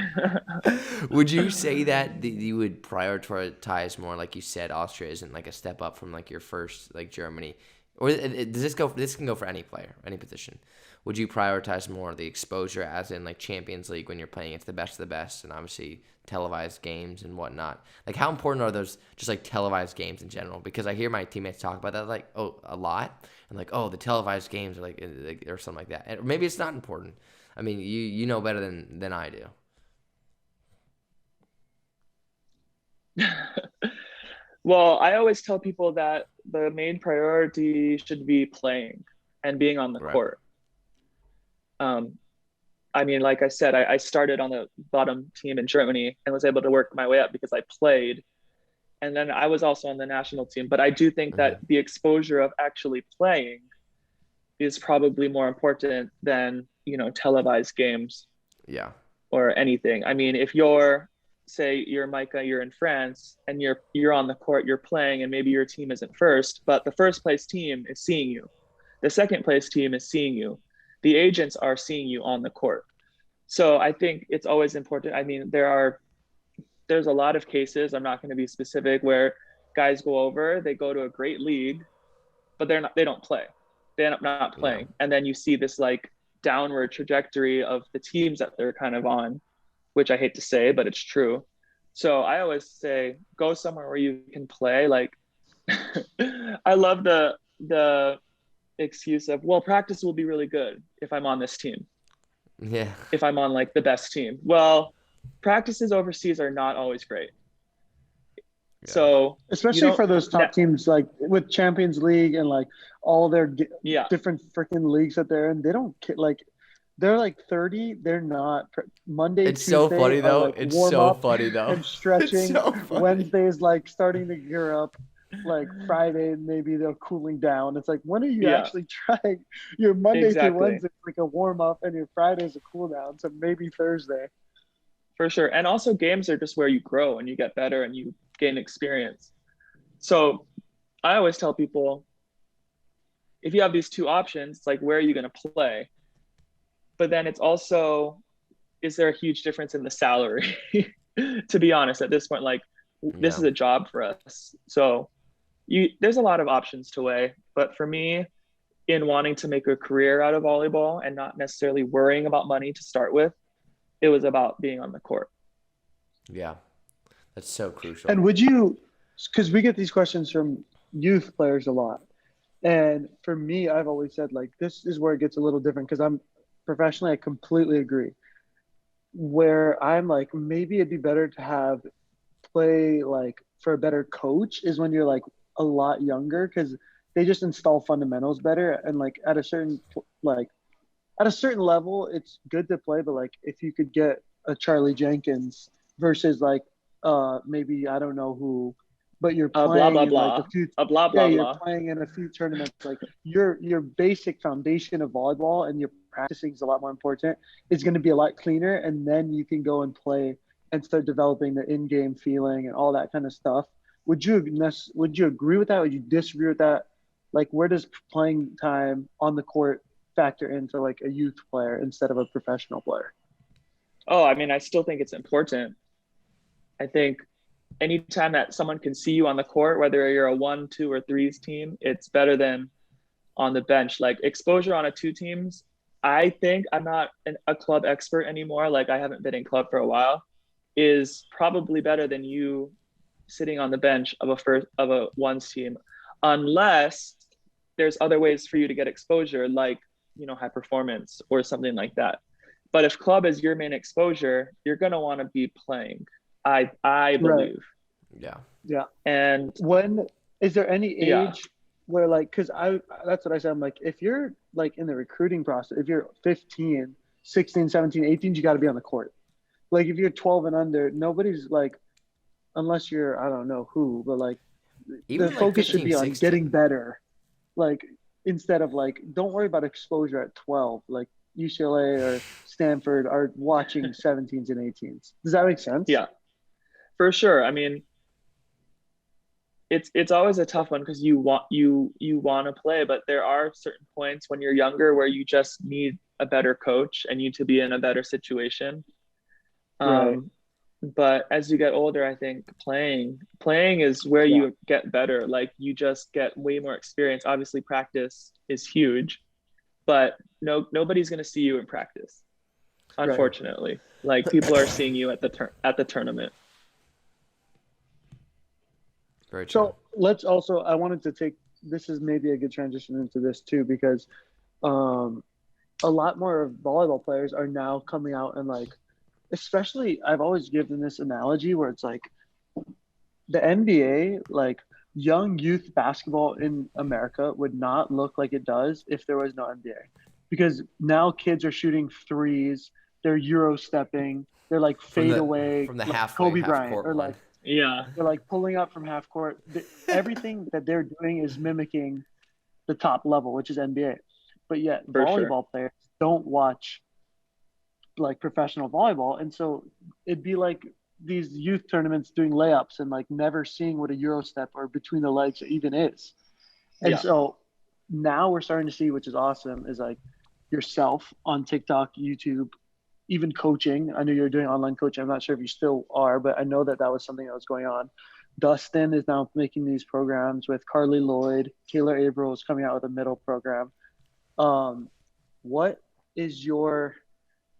Would you say that you would prioritize more, like you said, Austria isn't like a step up from like your first, like Germany, or does this go? This can go for any player, any position. Would you prioritize more the exposure, as in like Champions League when you're playing against the best of the best, and obviously televised games and whatnot? Like, how important are those just like televised games in general? Because I hear my teammates talk about that like, a lot, and like, the televised games are like or something like that. And maybe it's not important. I mean, you know better than I do. Well, I always tell people that the main priority should be playing and being on the court. I mean, like I said, I started on the bottom team in Germany and was able to work my way up because I played. And then I was also on the national team. But I do think that the exposure of actually playing is probably more important than, televised games. Yeah. Or anything. I mean, if say you're Micah, you're in France, and you're on the court, you're playing, and maybe your team isn't first, but the first place team is seeing you. The second place team is seeing you. The agents are seeing you on the court. So I think it's always important. I mean, there's a lot of cases, I'm not going to be specific, where guys they go to a great league, but they don't play. They end up not playing. Yeah. And then you see this like downward trajectory of the teams that they're kind of on, which I hate to say, but it's true. So I always say, go somewhere where you can play. Like, I love the excuse of, well, practice will be really good if I'm on this team. Yeah. If I'm on like the best team. Well, practices overseas are not always great. Yeah. So especially for those top teams, like with Champions League and like all their different freaking leagues that they're in, they don't like, they're like 30. They're not Monday. It's Tuesday, so funny though. Like it's so funny though. And stretching. So Wednesday is like starting to gear up. Like Friday, maybe they're cooling down. It's like, when are you actually trying? Your Monday through Wednesday is like a warm up, and your Friday is a cool down. So maybe Thursday. For sure. And also games are just where you grow and you get better and you gain experience. So I always tell people, if you have these two options, like, where are you going to play? But then it's also, is there a huge difference in the salary? To be honest, at this point, like, this is a job for us. So there's a lot of options to weigh. But for me, in wanting to make a career out of volleyball and not necessarily worrying about money to start with, it was about being on the court. Yeah, that's so crucial. And would you, because we get these questions from youth players a lot. And for me, I've always said, like, this is where it gets a little different, because I'm professionally, I completely agree. Where I'm like, maybe it'd be better to play like for a better coach is when you're like a lot younger, because they just install fundamentals better. And like at a certain level, it's good to play. But like, if you could get a Charlie Jenkins versus like maybe, I don't know who, but you're playing you're playing in a few tournaments, like your basic foundation of volleyball and your practicing is a lot more important. It's going to be a lot cleaner, and then you can go and play and start developing the in-game feeling and all that kind of stuff. Would you agree with that? Would you disagree with that? Like, where does playing time on the court factor into like a youth player instead of a professional player? Oh, I mean, I still think it's important. I think anytime that someone can see you on the court, whether you're a 1, 2, or 3s team, it's better than on the bench. Like, exposure on a 2 teams, I think, I'm not a club expert anymore. Like, I haven't been in club for a while, is probably better than you sitting on the bench of a 1s team, unless there's other ways for you to get exposure, like high performance or something like that. But if club is your main exposure, you're going to want to be playing. I believe. Yeah. Yeah. And when is there any age Yeah. where like, cause that's what I said. I'm like, if you're like in the recruiting process, if you're 15, 16, 17, 18, you got to be on the court. Like if you're 12 and under, nobody's like, unless you're, I don't know who, but like Even the like focus 15, should be on 16. getting better. Like instead of like, don't worry about exposure at 12, like UCLA or Stanford are watching 17s and 18s. Does that make sense? Yeah, for sure. I mean, it's always a tough one because you want to play, but there are certain points when you're younger where you just need a better coach and you to be in a better situation. Right. But as you get older, I think playing is where you get better. Like you just get way more experience. Obviously, practice is huge, but nobody's going to see you in practice, unfortunately. Right. Like people are seeing you at the tournament. Very true. So let's also, I wanted to take, this is maybe a good transition into this too, because a lot more of volleyball players are now coming out and like, especially I've always given this analogy where it's like the NBA, like young youth basketball in America would not look like it does if there was no NBA, because now kids are shooting threes, they're Euro stepping, they're like fade away from the like halfway, Kobe half Bryant, court or line. like yeah, they're like pulling up from half court. Everything that they're doing is mimicking the top level, which is NBA. But yet volleyball players don't watch like professional volleyball, and so it'd be like these youth tournaments doing layups and like never seeing what a Euro step or between the legs even is. And so now we're starting to see, which is awesome, is like yourself on TikTok, YouTube, even coaching. I know you're doing online coaching. I'm not sure if you still are, but I know that was something that was going on. Dustin is now making these programs with Carly Lloyd. Taylor Averill is coming out with a middle program. What is your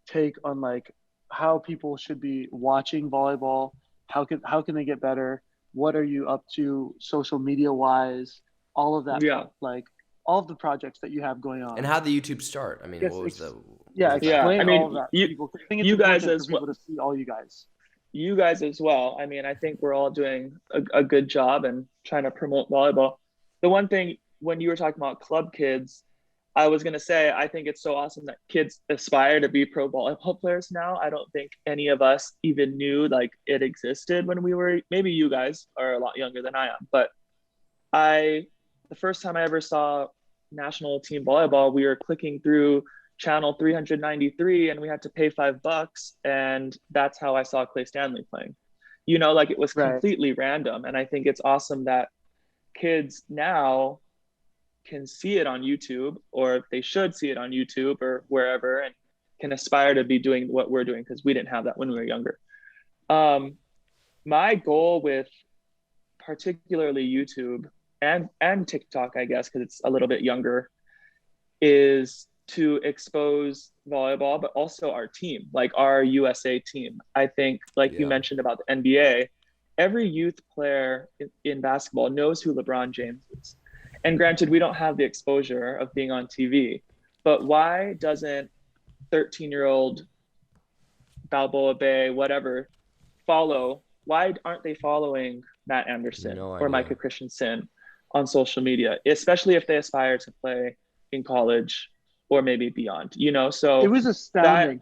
take on like how people should be watching volleyball? How can they get better? What are you up to social media wise? All of that, like all of the projects that you have going on. And how the YouTube start? I mean, what was the explain I mean, all of that to people. I think it's you guys important as for people to see all you guys. You guys as well. I mean, I think we're all doing a good job and trying to promote volleyball. The one thing, when you were talking about club kids, I was going to say, I think it's so awesome that kids aspire to be pro volleyball players now. I don't think any of us even knew like it existed when we were, maybe you guys are a lot younger than I am, but the first time I ever saw national team volleyball, we were clicking through channel 393 and we had to pay $5, and that's how I saw Clay Stanley playing. Like it was completely random. And I think it's awesome that kids now can see it on YouTube, or they should see it on YouTube or wherever, and can aspire to be doing what we're doing, because we didn't have that when we were younger. My goal with particularly YouTube and TikTok, I guess, because it's a little bit younger, is to expose volleyball, but also our team, like our USA team. I think, like you mentioned about the NBA, every youth player in basketball knows who LeBron James is. And granted, we don't have the exposure of being on TV, but why doesn't 13-year-old Balboa Bay, whatever, why aren't they following Matt Anderson or Micah Christensen on social media, especially if they aspire to play in college or maybe beyond, So it was astounding.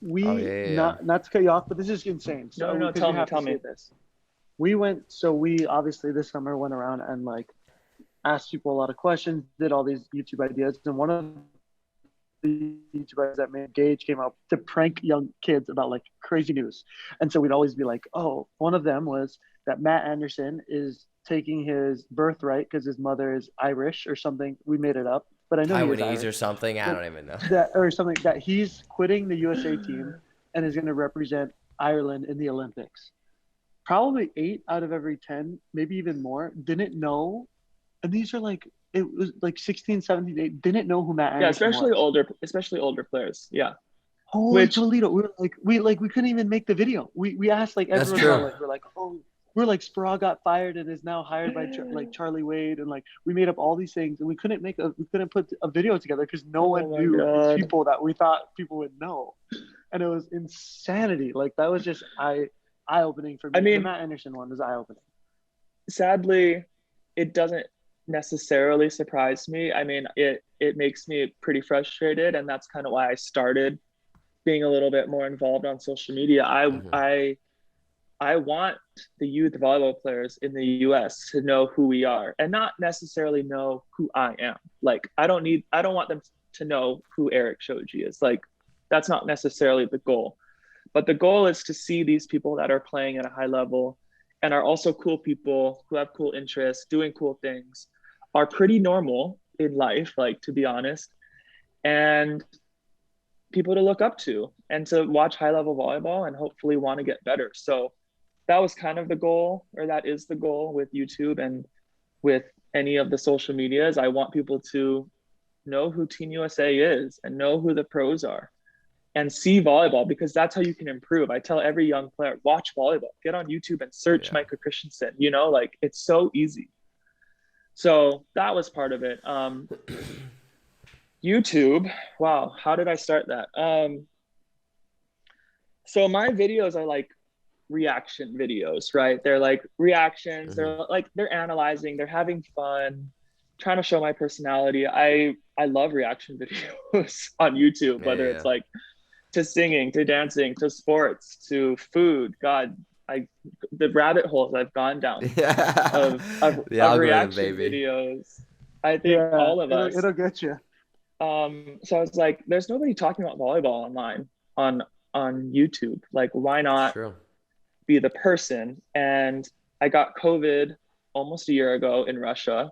Not to cut you off, but this is insane. So no, tell me this. We obviously this summer went around and like asked people a lot of questions, did all these YouTube ideas, and one of the YouTubers that made Gage came up to prank young kids about like crazy news. And so we'd always be like, oh, one of them was that Matt Anderson is taking his birthright because his mother is Irish or something. We made it up, but I know Taiwanese or something. I don't even know. That he's quitting the USA team and is going to represent Ireland in the Olympics. Probably 8 out of every 10, maybe even more, didn't know. And these are like, it was like 16, 17, 8, didn't know who Matt Anderson was. especially older players. Yeah. Holy Toledo. We couldn't even make the video. We asked like everyone, we're like, oh, we're like Sproul got fired and is now hired by like Charlie Wade, and like we made up all these things, and we couldn't put a video together because no one my knew God. these people that we thought people would know, and it was insanity. Like that was just eye opening for me. I mean, the Matt Anderson one was eye opening. Sadly, it doesn't necessarily surprise me. I mean, it makes me pretty frustrated, and that's kind of why I started being a little bit more involved on social media. I want the youth volleyball players in the US to know who we are and not necessarily know who I am. Like I don't want them to know who Erik Shoji is. Like that's not necessarily the goal. But the goal is to see these people that are playing at a high level and are also cool people who have cool interests, doing cool things, are pretty normal in life, like to be honest, and people to look up to and to watch high level volleyball and hopefully want to get better. So that was kind of the goal, or that is the goal with YouTube and with any of the social medias. I want people to know who Team USA is and know who the pros are and see volleyball, because that's how you can improve. I tell every young player, watch volleyball, get on YouTube and search Micah Christensen, you know, like it's so easy. So that was part of it. YouTube, wow, how did I start that? So my videos are like reaction videos, right? They're like reactions, they're analyzing, they're having fun, trying to show my personality. I love reaction videos on YouTube, whether it's like to singing, to dancing, to sports, to food. God, the rabbit holes I've gone down of reaction videos. I think all of us. It'll get you. So I was like, there's nobody talking about volleyball online on YouTube. Like, why not be the person? And I got COVID almost a year ago in Russia.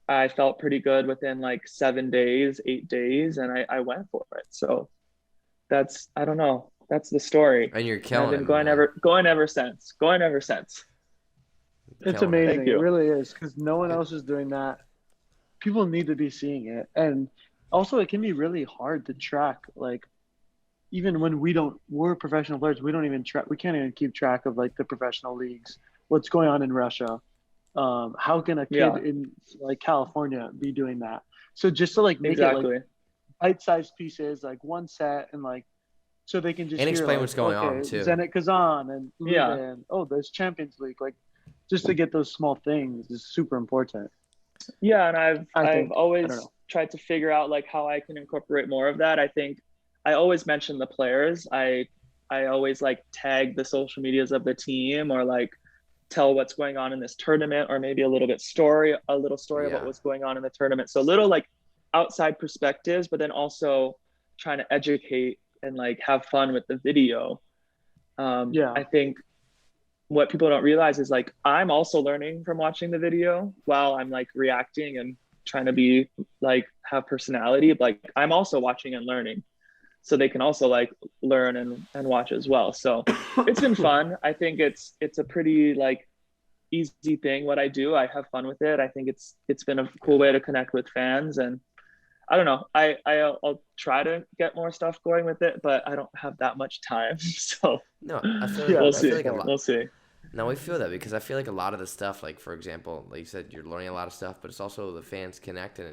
I felt pretty good within like 7 days, 8 days, and I went for it. So that's, I don't know. That's the story. And you're killing it. I've been going ever since. It's amazing. It really is, because no one else is doing that. People need to be seeing it. And also it can be really hard to track. Like, even when we're professional players, we can't even keep track of like the professional leagues, what's going on in Russia. How can a kid in like California be doing that? So just to like make it like bite-sized pieces, like one set, and like, so they can just and explain like, what's going on too. Zenit Kazan and and there's Champions League. Like, just to get those small things is super important. Yeah, and I've always tried to figure out like how I can incorporate more of that. I think I always mention the players. I always like tag the social medias of the team, or like tell what's going on in this tournament, or maybe a little story about what's going on in the tournament. So little like outside perspectives, but then also trying to educate and like have fun with the video. I think what people don't realize is like I'm also learning from watching the video while I'm like reacting and trying to be like have personality. Like I'm also watching and learning, so they can also like learn and watch as well. So it's been fun. I think it's a pretty like easy thing what I do. I have fun with it. I think it's been a cool way to connect with fans, and I don't know. I'll try to get more stuff going with it, but I don't have that much time. So no, I feel like we'll see. No, we feel that, because I feel like a lot of the stuff, like for example, like you said, you're learning a lot of stuff, but it's also the fans connect, and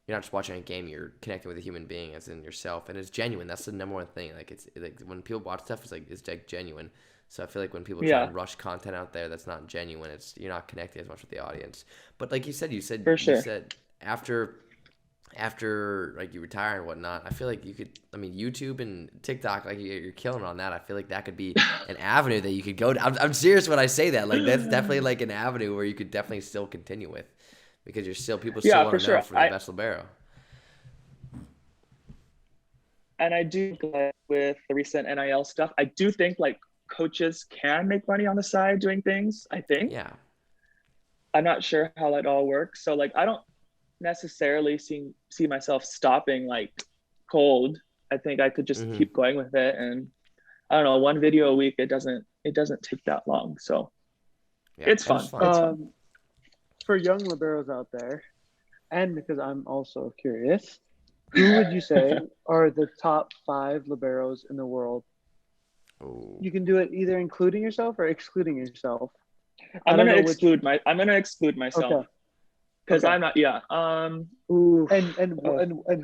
you're not just watching a game, you're connecting with a human being, as in yourself, and it's genuine. That's the number one thing. Like it's like when people watch stuff, it's like genuine. So I feel like when people try and rush content out there that's not genuine, you're not connecting as much with the audience. But like you said after like you retire and whatnot, I feel like you could, I mean, YouTube and TikTok, like you're killing on that. I feel like that could be an avenue that you could go to. I'm serious when I say that. Like that's definitely like an avenue where you could definitely still continue with, because people still want to know for the best libero. And I do like with the recent NIL stuff, I do think like coaches can make money on the side doing things, I think. Yeah. I'm not sure how that all works. So like I don't necessarily see myself stopping like cold. I think I could just keep going with it, and I don't know, one video a week, it doesn't take that long, so it's fun. For young liberos out there, and because I'm also curious, who would you say are the top 5 liberos in the world You can do it either including yourself or excluding yourself. I'm gonna exclude myself. Okay. Because Okay. I'm not. Yeah. And who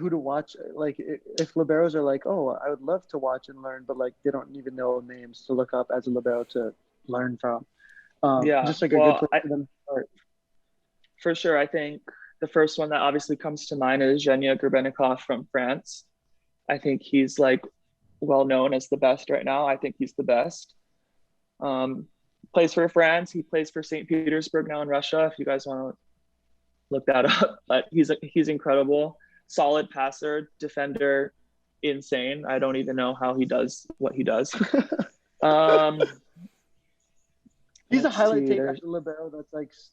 to watch? Like if liberos are like, oh, I would love to watch and learn, but like they don't even know names to look up as a libero to learn from. Yeah. Just like a good place for them to start. For sure, I think the first one that obviously comes to mind is Zhenya Gerbenikov from France. I think he's like well known as the best right now. I think he's the best. Plays for France. He plays for St. Petersburg now in Russia. If you guys want to look that up, but he's incredible. Solid passer, defender, insane. I don't even know how he does what he does. He's a highlight tape as a libero that's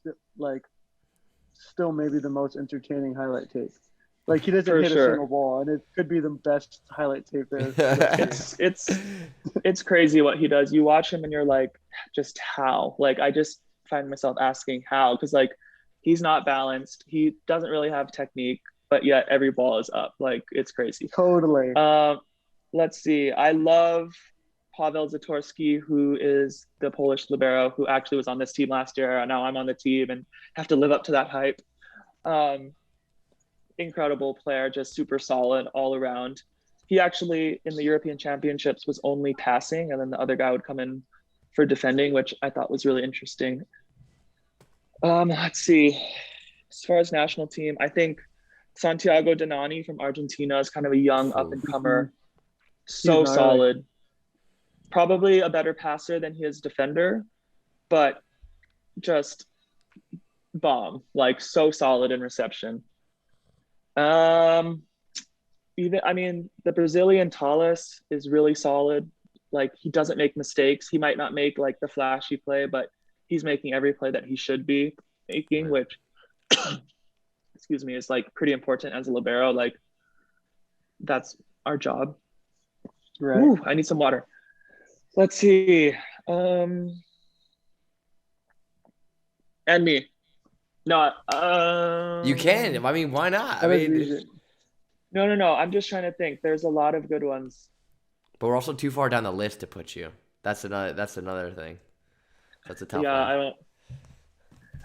still maybe the most entertaining highlight tape. Like he doesn't hit a single ball, and it could be the best highlight tape there. It's crazy what he does. You watch him and you're like, just how? Like I just find myself asking how, because like he's not balanced. He doesn't really have technique, but yet every ball is up. Like it's crazy. Totally. Let's see. I love Paweł Zatorski, who is the Polish libero who actually was on this team last year. Now I'm on the team and have to live up to that hype. Incredible player, just super solid all around. He actually in the European Championships was only passing, and then the other guy would come in for defending, which I thought was really interesting. Let's see. As far as national team, I think Santiago Donani from Argentina is kind of a young up-and-comer. So solid. Probably a better passer than his defender, but just bomb. Like so solid in reception. The Brazilian Thales is really solid. Like he doesn't make mistakes. He might not make like the flashy play, but he's making every play that he should be making, which excuse me, is like pretty important as a libero. Like that's our job. Right. Ooh, I need some water. Let's see. And me. No. You can. I mean, why not? No. I'm just trying to think. There's a lot of good ones. But we're also too far down the list to put you. That's another thing. That's a tough one.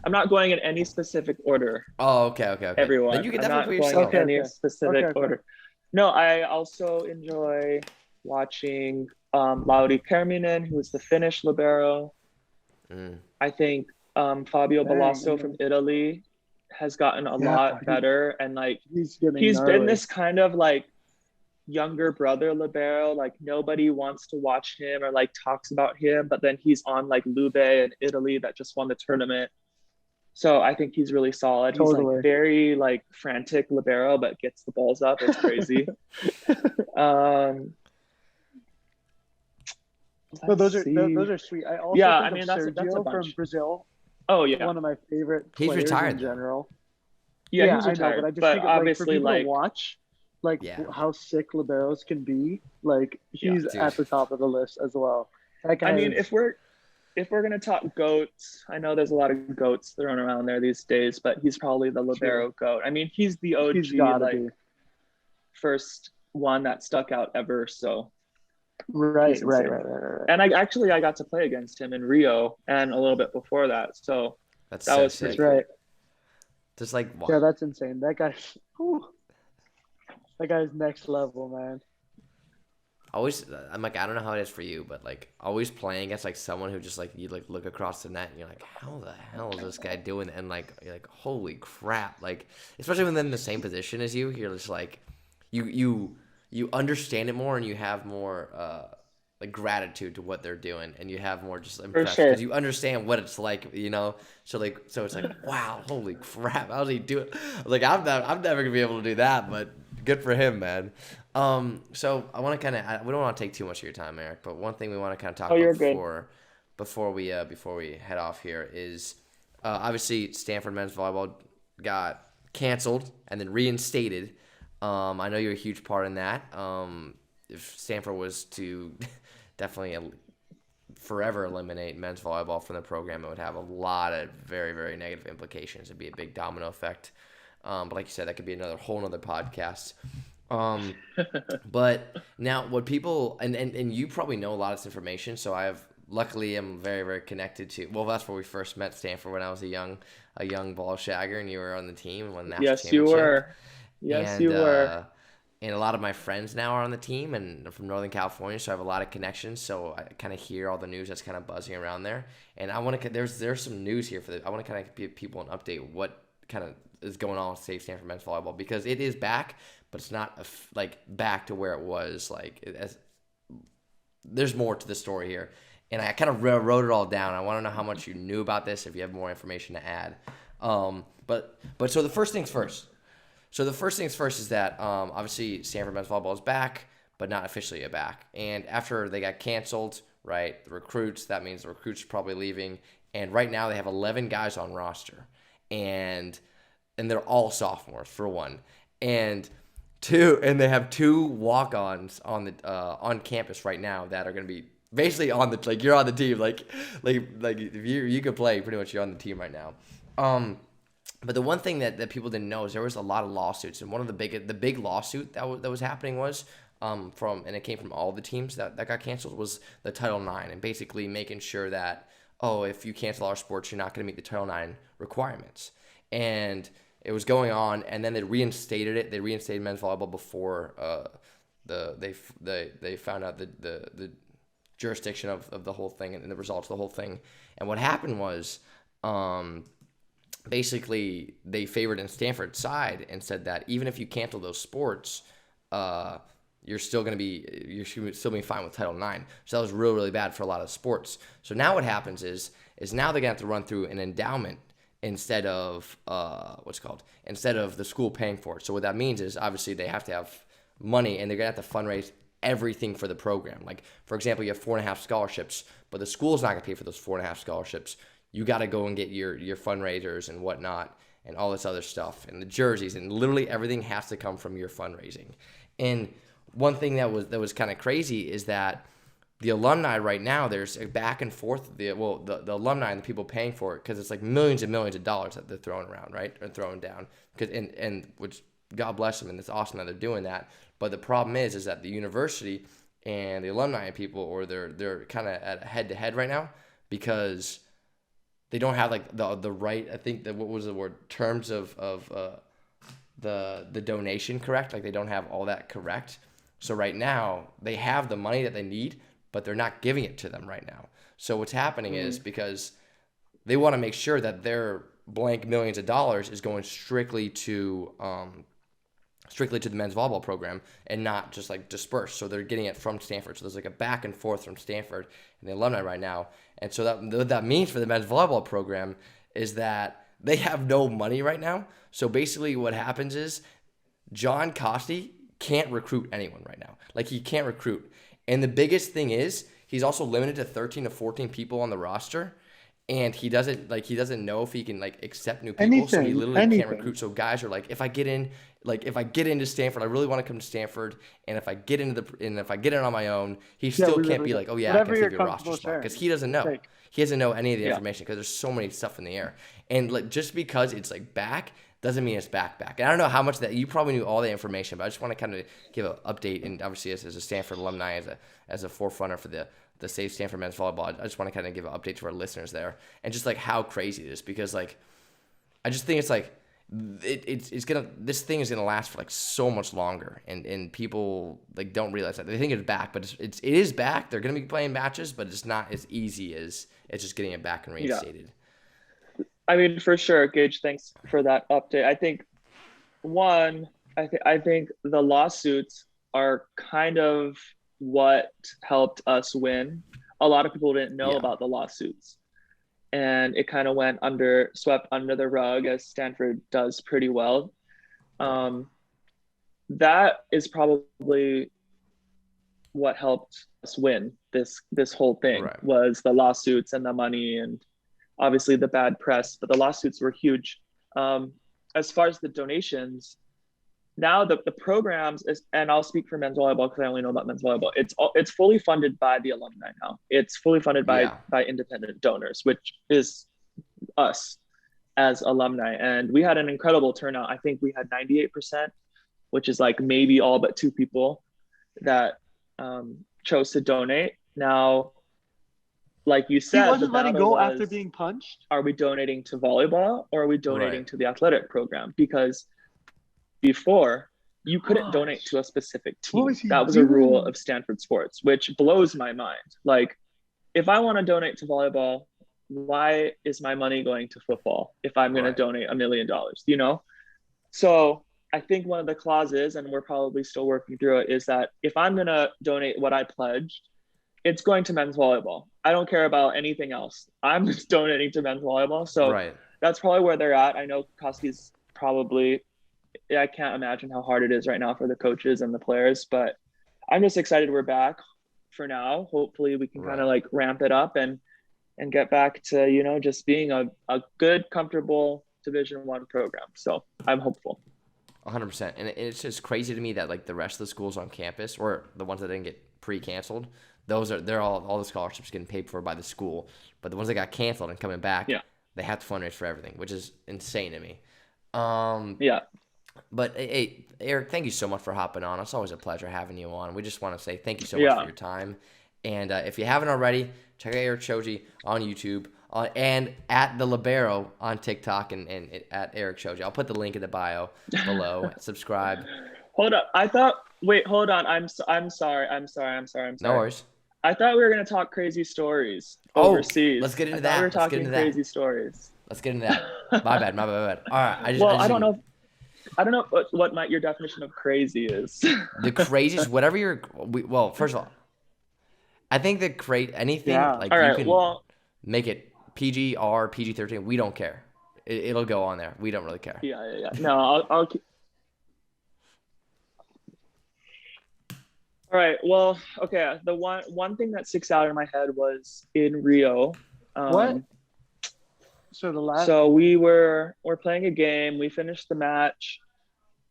I'm not going in any specific order. Oh, okay. Everyone. Then you can definitely put yourself in any specific order. No, I also enjoy watching Lauri Kerminen, who is the Finnish libero. I think Fabio Balasso from Italy has gotten a lot better, and like he's been this kind of like younger brother libero. Like nobody wants to watch him or like talks about him, but then he's on like Lube in Italy that just won the tournament. So I think he's really solid. Totally. He's like very like frantic libero, but gets the balls up. It's crazy. Those are sweet. I also think of Sergio from Brazil. Oh yeah, one of my favorite players. He's retired in general. Yeah, he's retired. I know, but I just think obviously for people to watch how sick liberos can be. Like he's at the top of the list as well. I mean, if we're gonna talk goats, I know there's a lot of goats thrown around there these days, but he's probably the libero goat. I mean, he's the OG, first one that stuck out ever. So. Right. And I got to play against him in Rio and a little bit before that. So that was sick. Right. Just like yeah, that's insane. That guy's next level, man. I'm like, I don't know how it is for you, but like always playing against like someone who just like you like look across the net and you're like, how the hell is this guy doing? And like you're like, holy crap! Like especially when they're in the same position as you, you're just like, you understand it more and you have more like gratitude to what they're doing, and you have more just impressed because you understand what it's like, you know. So it's like, wow, holy crap, how's he do it? Like I'm never gonna be able to do that, but good for him, man. So I want to we don't want to take too much of your time, Eric, but one thing we want to kind of talk about before we head off here is obviously Stanford men's volleyball got canceled and then reinstated. I know you're a huge part in that. If Stanford was to definitely forever eliminate men's volleyball from the program, it would have a lot of very, very negative implications. It'd be a big domino effect. But like you said, that could be whole nother podcast. But now what people and you probably know a lot of this information, so luckily I'm very, very connected to, well, that's where we first met, Stanford, when I was a young ball shagger and you were on the team and won the national Yes, you championship. were. Yes, And you were. and a lot of my friends now are on the team and I'm from Northern California, so I have a lot of connections. So I kind of hear all the news that's kind of buzzing around there. And I want to there's some news here I want to kind of give people an update what kind of is going on with Safe Stanford men's volleyball, because it is back, but it's not like back to where it was. There's more to the story here. And I kind of wrote it all down. I want to know how much you knew about this, if you have more information to add. But so the first things first. So the first things first is that obviously Stanford men's volleyball is back, but not officially back. And after they got canceled, right, that means the recruits are probably leaving. And right now they have 11 guys on roster. And they're all sophomores, for one. And they have 2 walk-ons on campus right now that are going to be basically you're on the team, like if you could play, pretty much you're on the team right now. But the one thing that people didn't know is there was a lot of lawsuits, and one of the big lawsuit that was happening was and it came from all the teams that got canceled, was the Title IX, and basically making sure that, if you cancel our sports, you're not going to meet the Title IX requirements. And it was going on, and then they reinstated it. They reinstated men's volleyball before they found out the jurisdiction of the whole thing and the results of the whole thing. And what happened was, basically they favored in Stanford's side and said that even if you cancel those sports, you're still be fine with Title IX. So that was really, really bad for a lot of sports. So now what happens is now they're gonna have to run through an endowment instead of instead of the school paying for it. So what that means is obviously they have to have money, and they're gonna have to fundraise everything for the program. Like, for example, you have 4.5 scholarships, but the school's not gonna pay for those 4.5 scholarships. You got to go and get your fundraisers and whatnot and all this other stuff and the jerseys, and literally everything has to come from your fundraising. And one thing that was kind of crazy is that the alumni right now, there's a back and forth. The alumni and the people paying for it, because it's like millions and millions of dollars that they're throwing around, right, or throwing down. And which, God bless them, and it's awesome that they're doing that. But the problem is that the university and the alumni people, or they're kind of at head to head right now, because they don't have like the right, I think that, what was the word, terms of the donation correct. Like, they don't have all that correct. So right now they have the money that they need, but they're not giving it to them right now. So what's happening is, because they want to make sure that their blank millions of dollars is going strictly to the men's volleyball program and not just like dispersed. So they're getting it from Stanford. So there's like a back and forth from Stanford and the alumni right now. And so what that means for the men's volleyball program is that they have no money right now. So basically what happens is John Costi can't recruit anyone right now. Like, he can't recruit. And the biggest thing is he's also limited to 13 to 14 people on the roster. And he doesn't know if he can like accept new people. So he literally can't recruit. So guys are like, if I get into Stanford, I really want to come to Stanford. And if I get in on my own, he still can't be like, oh yeah, I can take your roster spot, because he doesn't know. He doesn't know any of the information, because there's so many stuff in the air. And like, just because it's like back doesn't mean it's back. And I don't know how much that you probably knew all the information, but I just want to kind of give an update. And obviously, as a Stanford alumni, as a forerunner for the Safe Stanford men's volleyball, I just want to kind of give an update to our listeners there, and just like how crazy it is, because like, I just think it's like, this thing is gonna last for like so much longer, and people like don't realize that. They think it's back, but it is back. They're gonna be playing matches, but it's not as easy as it's just getting it back and reinstated. Yeah. I mean, for sure, Gage, thanks for that update. I think I think the lawsuits are kind of what helped us win. A lot of people didn't know about the lawsuits, and it kind of went swept under the rug, as Stanford does pretty well. That is probably what helped us win this whole thing, right, was the lawsuits and the money, and obviously the bad press, but the lawsuits were huge. As far as the donations, now the programs and I'll speak for men's volleyball because I only know about men's volleyball. It's fully funded by the alumni now. It's fully funded by independent donors, which is us as alumni. And we had an incredible turnout. I think we had 98% which is like maybe all but 2 people that chose to donate. Now, like you He said, the wasn't letting battle go was, after being punched. are we donating to volleyball or are we donating Right. to the athletic program? Because before, you couldn't Gosh. donate to a specific What team. was he That was a rule doing? of Stanford sports, which blows my mind. Like, if I want to donate to volleyball, why is my money going to football if I'm going to Right. donate $1 million, you know? So I think one of the clauses, and we're probably still working through it, is that if I'm going to donate what I pledged, it's going to men's volleyball. I don't care about anything else. I'm just donating to men's volleyball. So Right. that's probably where they're at. I know Koski's probably, I can't imagine how hard it is right now for the coaches and the players, but I'm just excited we're back for now. Hopefully we can kind of like ramp it up and get back to, you know, just being a good, comfortable Division I program. So I'm hopeful. 100%. And it's just crazy to me that like the rest of the schools on campus, or the ones that didn't get pre-canceled, they're all the scholarships getting paid for by the school. But the ones that got canceled and coming back, Yeah. they have to fundraise for everything, which is insane to me. Yeah. But hey, Eric, thank you so much for hopping on. It's always a pleasure having you on. We just want to say thank you so much for your time. And if you haven't already, check out Erik Shoji on YouTube and at the libero on TikTok and at Erik Shoji. I'll put the link in the bio below. Subscribe. Hold up. Wait, hold on. I'm sorry. No worries. I thought we were going to talk crazy stories overseas. Let's get into I that. thought we were Let's get talking into that. crazy stories. Let's get into that. My bad. All right. I don't know. I don't know what your definition of crazy is. The craziest, whatever well, first of all, I think that anything like all you right, can make it PG or PG-13. We don't care. It'll go on there. We don't really care. Yeah. No, I'll keep. All right. Well, okay. The one thing that sticks out in my head was in Rio. What? So we're playing a game. We finished the match.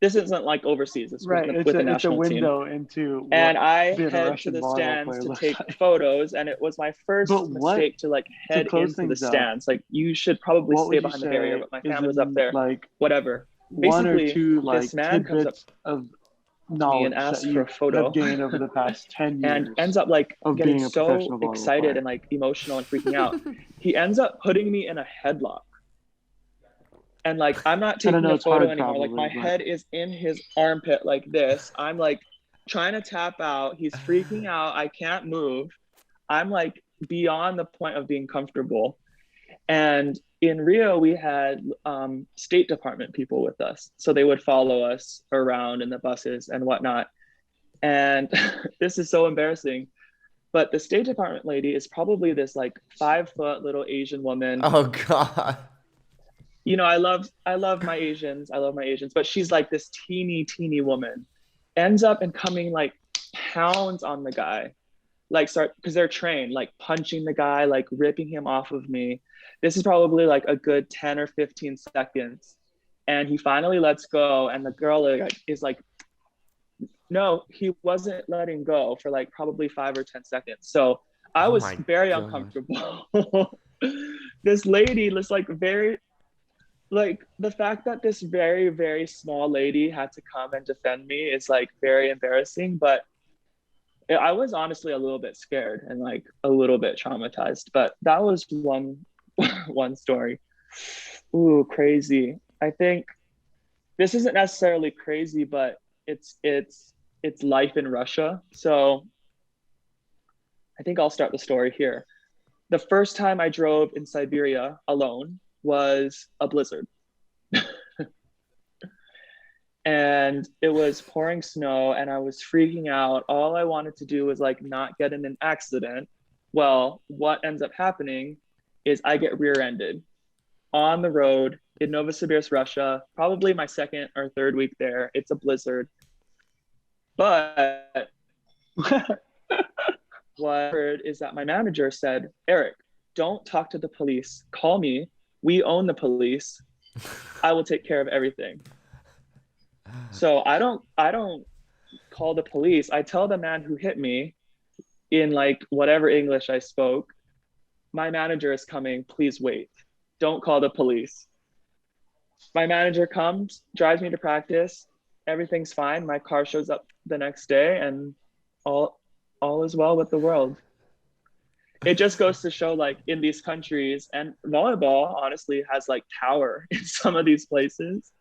This isn't like overseas. It's right. with the national team. It's a window team. into. And I head to the stands to take photos, and it was my first mistake to like head into the stands. Like you should probably stay behind the barrier, but my camera's up there. Like whatever. One Basically, or two like this man comes up of knowledge and asks that for a photo have gained over the past 10 years and ends up like getting so excited player. and like emotional and freaking out. He ends up putting me in a headlock. And like I'm not taking a photo anymore. Like my head is in his armpit like this. I'm like trying to tap out. He's freaking out. I can't move. I'm like beyond the point of being comfortable. And in Rio, we had State Department people with us. So they would follow us around in the buses and whatnot. And this is so embarrassing. But the State Department lady is probably this like 5-foot little Asian woman. Oh, God. You know, I love my Asians. But she's like this teeny woman. Ends up and coming like pounds on the guy. Like because they're trained, like punching the guy, like ripping him off of me. This is probably like a good 10 or 15 seconds. And he finally lets go. And the girl is like, no, he wasn't letting go for like probably 5 or 10 seconds. So I was very uncomfortable. This lady was like like the fact that this very, very small lady had to come and defend me is like very embarrassing. But I was honestly a little bit scared and like a little bit traumatized. But that was one story. Ooh, crazy. I think this isn't necessarily crazy, but it's life in Russia. So I think I'll start the story here. The first time I drove in Siberia alone was a blizzard. And it was pouring snow and I was freaking out. All I wanted to do was like not get in an accident. Well, what ends up happening is I get rear-ended on the road in Novosibirsk, Russia, probably my 2nd or 3rd week there. It's a blizzard. But what I heard is that my manager said, Eric, don't talk to the police. Call me. We own the police. I will take care of everything. So I don't call the police. I tell the man who hit me in like whatever English I spoke, my manager is coming. Please wait. Don't call the police. My manager comes, drives me to practice. everything's fine. My car shows up the next day, and all is well with the world. It just goes to show, like, in these countries, and volleyball honestly has like power in some of these places.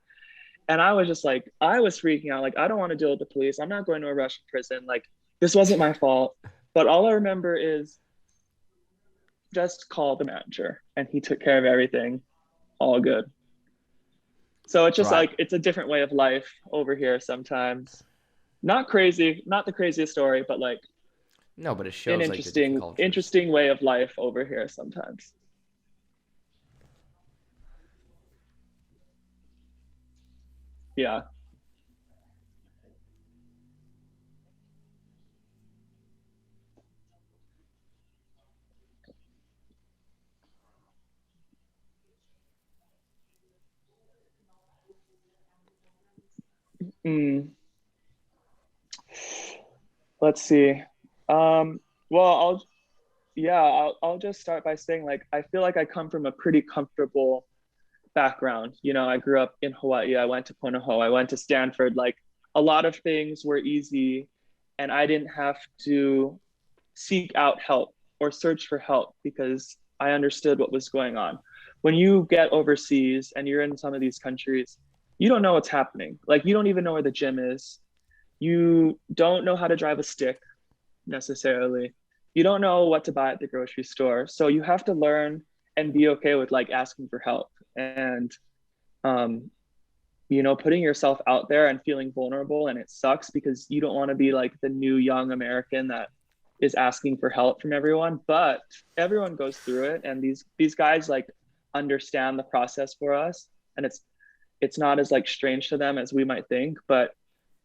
And I was just like, I was freaking out. Like, I don't want to deal with the police. I'm not going to a Russian prison. Like, this wasn't my fault. But all I remember is just call the manager, and he took care of everything. All good. So it's just like, it's a different way of life over here sometimes. Not crazy, not the craziest story, but like, no, but it shows an interesting way of life over here sometimes. Yeah. Mm. Let's see. Well, I'll just start by saying, like, I feel like I come from a pretty comfortable background. You know, I grew up in Hawaii. I went to Punahou. I went to Stanford. Like, a lot of things were easy, and I didn't have to seek out help or search for help because I understood what was going on. When you get overseas and you're in some of these countries, you don't know what's happening. Like, you don't even know where the gym is. You don't know how to drive a stick necessarily. You don't know what to buy at the grocery store. So you have to learn and be okay with, like, asking for help and, you know, putting yourself out there and feeling vulnerable. And it sucks because you don't want to be like the new young American that is asking for help from everyone, but everyone goes through it. And these guys, like, understand the process for us. And it's not as, like, strange to them as we might think. But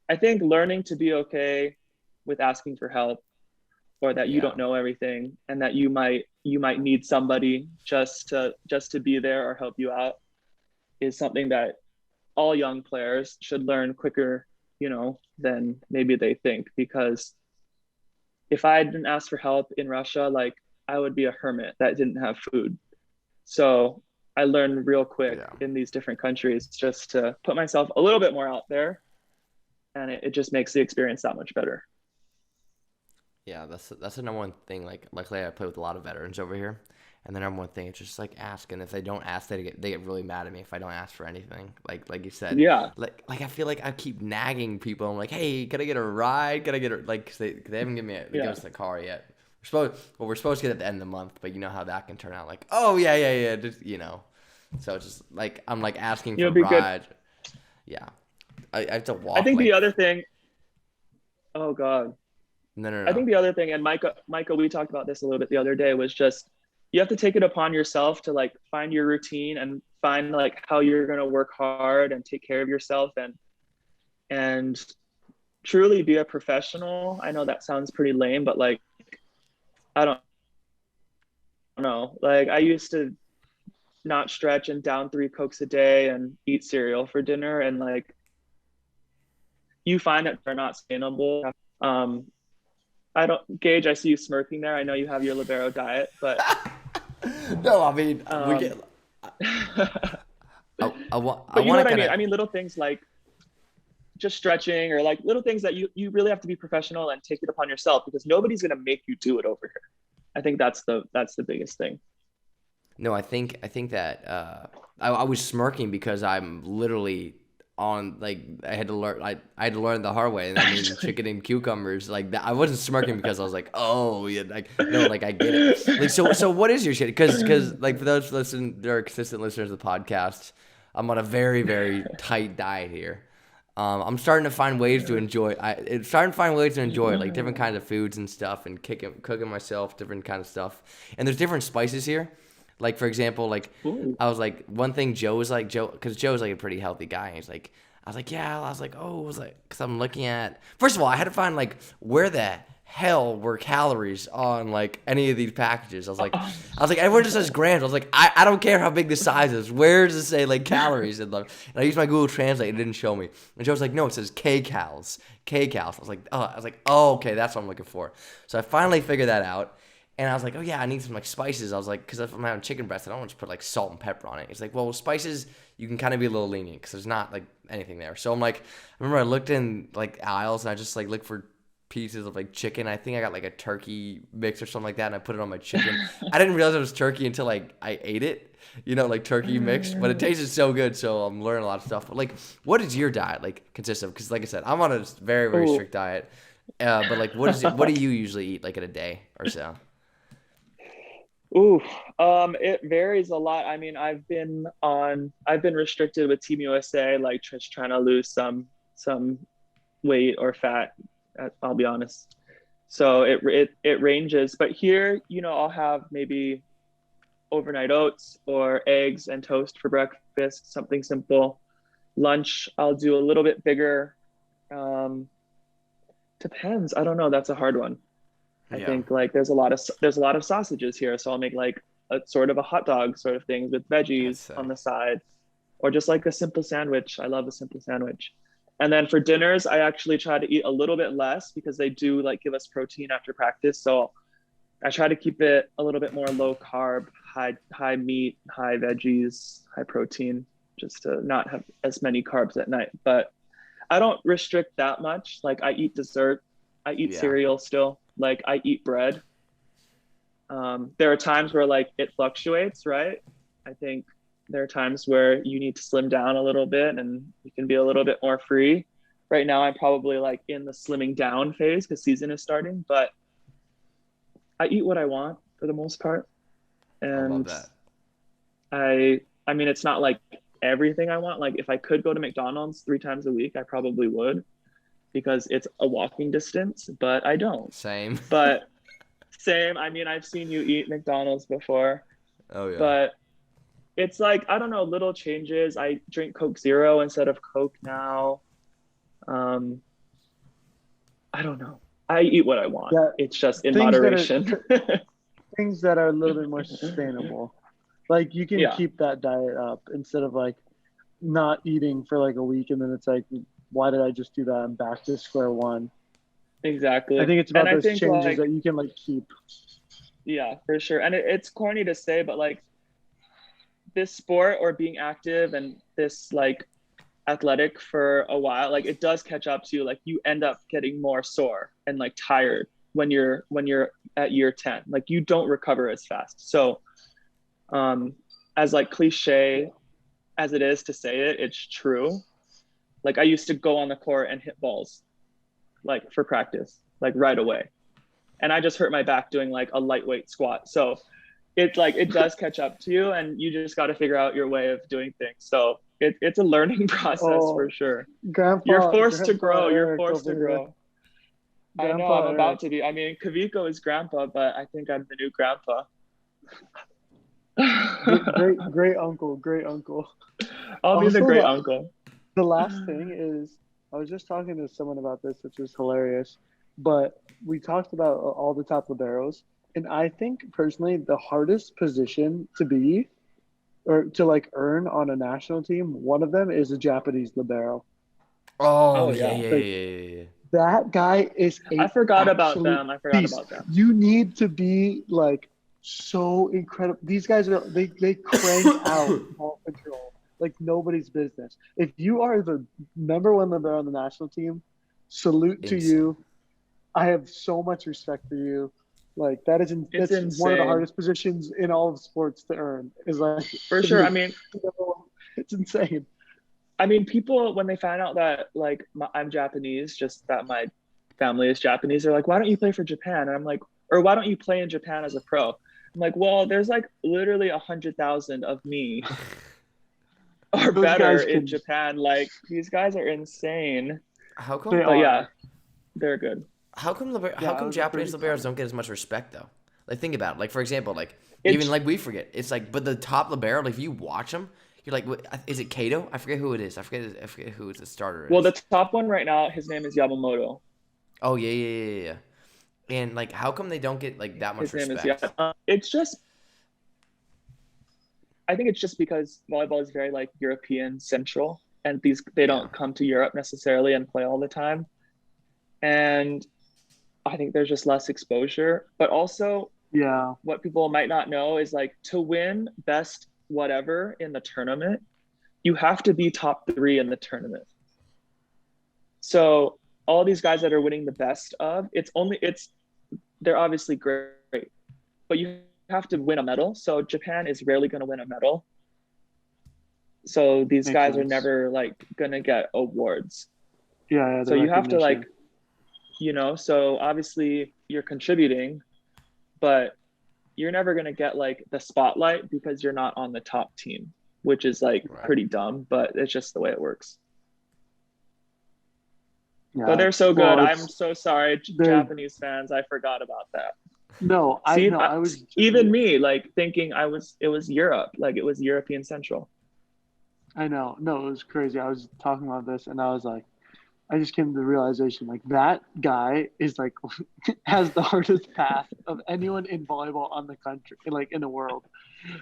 I think learning to be okay with asking for help, or that you don't know everything, and that you might need somebody just to be there or help you out, is something that all young players should learn quicker, you know, than maybe they think. Because if I didn't ask for help in Russia, like, I would be a hermit that didn't have food. So I learned real quick in these different countries just to put myself a little bit more out there, and it just makes the experience that much better. Yeah, that's the number one thing. Like, luckily I play with a lot of veterans over here, and the number one thing is just, like, ask. And if they don't ask, they get really mad at me if I don't ask for anything. Like you said, Like I feel like I keep nagging people. I'm like, hey, can I get a ride? Can I get a, like, 'cause they haven't given us the car yet. We're supposed to get it at the end of the month, but you know how that can turn out. Like, oh yeah, just, you know. So it's just like I'm, like, asking for a ride. Good. Yeah, I have to walk. I think the other thing. Oh God. No. I think the other thing, and Micah, we talked about this a little bit the other day, was just, you have to take it upon yourself to, like, find your routine and find, like, how you're going to work hard and take care of yourself and truly be a professional. I know that sounds pretty lame, but, like, I don't know. Like, I used to not stretch and down 3 Cokes a day and eat cereal for dinner, and, like, you find that they're not sustainable. I don't, Gage, I see you smirking there. I know you have your libero diet, but no, I mean, we get. But you know what I mean? I mean, little things like just stretching, or, like, little things that you really have to be professional and take it upon yourself, because nobody's going to make you do it over here. I think that's the biggest thing. No, I think that I was smirking because I'm literally on, like, I had to learn the hard way. And I mean, chicken and cucumbers, like that. I wasn't smirking because I was like, oh yeah, like, no, like, I get it. Like, so what is your shit? Because like, for those that are consistent listeners of the podcast, I'm on a very, very tight diet here. I'm starting to find ways to enjoy. Like, different kinds of foods and stuff, and cooking myself different kind of stuff. And there's different spices here. Like, for example, like, ooh. I was like, one thing because Joe's like a pretty healthy guy. And he's like, because I'm looking at, first of all, I had to find, like, where the hell were calories on, like, any of these packages. I was like, everyone just says grams. I was like, I don't care how big the size is. Where does it say, like, calories? And I used my Google Translate. It didn't show me. And Joe's like, no, it says kcals. I was like, oh, okay, that's what I'm looking for. So I finally figured that out. And I was like, oh yeah, I need some like spices. I was like, because if I'm having chicken breast, I don't want to just put like salt and pepper on it. It's like, well, with spices, you can kind of be a little lenient because there's not like anything there. So I'm like, I remember I looked in like aisles and I just like looked for pieces of like chicken. I think I got like a turkey mix or something like that, and I put it on my chicken. I didn't realize it was turkey until like I ate it, like turkey mix. But it tasted so good, so I'm learning a lot of stuff. But like, what does your diet like consist of? Because like I said, I'm on a very very strict diet. But like, what is it? What do you usually eat like in a day or so? Ooh, it varies a lot. I mean, I've been restricted with Team USA, like just trying to lose some weight or fat. I'll be honest. So it ranges, but here, I'll have maybe overnight oats or eggs and toast for breakfast, something simple. Lunch, I'll do a little bit bigger. Depends. I don't know. That's a hard one. I think like there's a lot of sausages here, so I'll make like a sort of a hot dog sort of thing with veggies on the side, or just like a simple sandwich. I love a simple sandwich. And then for dinners, I actually try to eat a little bit less because they do like give us protein after practice. So I try to keep it a little bit more low carb, high meat, high veggies, high protein, just to not have as many carbs at night. But I don't restrict that much. Like I eat dessert, I eat cereal still. Like I eat bread. There are times where like it fluctuates, right? I think there are times where you need to slim down a little bit and you can be a little bit more free. Right now, I'm probably like in the slimming down phase because season is starting, but I eat what I want for the most part. And I love that. I mean, it's not like everything I want. Like if I could go to McDonald's 3 times a week, I probably would, because it's a walking distance, but I don't. Same. But same. I mean, I've seen you eat McDonald's before. Oh yeah. But it's like, I don't know, little changes. I drink Coke Zero instead of Coke now. I don't know. I eat what I want. Yeah, it's just in moderation. Things that are a little bit more sustainable. Like you can keep that diet up instead of like not eating for like a week and then it's like, why did I just do that? I'm back to square one. Exactly. I think it's about those changes that you can like keep. Yeah, for sure. And it's corny to say, but like this sport or being active and this like athletic for a while, like it does catch up to you. Like you end up getting more sore and like tired when you're at year 10. Like you don't recover as fast. So as like cliche as it is to say it, it's true. Like I used to go on the court and hit balls like for practice, like right away. And I just hurt my back doing like a lightweight squat. So it does catch up to you and you just got to figure out your way of doing things. So it's a learning process for sure. You're forced to grow. You're forced to grow. I know I'm about to be. I mean, Kaviko is grandpa, but I think I'm the new grandpa. Great uncle. I'll be the great uncle. The last thing is, I was just talking to someone about this, which is hilarious, but we talked about all the top liberos, and I think personally the hardest position to be or to like earn on a national team, one of them is a Japanese libero. Oh yeah. That guy is I forgot about them. You need to be like so incredible. These guys they crank out ball control like nobody's business. If you are the number 1 libero on the national team, salute to you. I have so much respect for you. Like that's one of the hardest positions in all of sports to earn. Is like for sure. I mean, it's insane. I mean, people when they find out that like I'm Japanese, just that my family is Japanese, they're like, "Why don't you play for Japan?" And I'm like, "Or why don't you play in Japan as a pro?" I'm like, "Well, there's like literally 100,000 of me." Are better in Japan. Like these guys are insane. How come? But yeah, they're good. How come Japanese liberos don't get as much respect though? Like think about it. Like for example, like even like we forget. It's like, but the top libero, like if you watch them, you're like, what, is it Kato? I forget who it is. I forget who the starter is. Well, the top one right now, his name is Yamamoto. Oh yeah. And like, how come they don't get like that much respect? It's just. I think it's just because volleyball is very like European central, and they don't come to Europe necessarily and play all the time. And I think there's just less exposure. But also Yeah. what people might not know is like to win best whatever in the tournament, you have to be top 3 in the tournament. So all these guys that are winning the best of, they're obviously great, but you have to win a medal. So Japan is rarely going to win a medal. So these Makes guys are sense. never like going to get awards. Yeah. So you have to like, recognition. So obviously you're contributing, but you're never going to get like the spotlight because you're not on the top team, which is like pretty dumb, but it's just the way it works. Yeah. But they're so good. Well, I'm so sorry, Japanese fans. I forgot about that. No, I was even me like thinking it was Europe, like it was European Central. I know. No, it was crazy. I was talking about this and I was like, I just came to the realization like that guy is like has the hardest path of anyone in volleyball on the country, like in the world.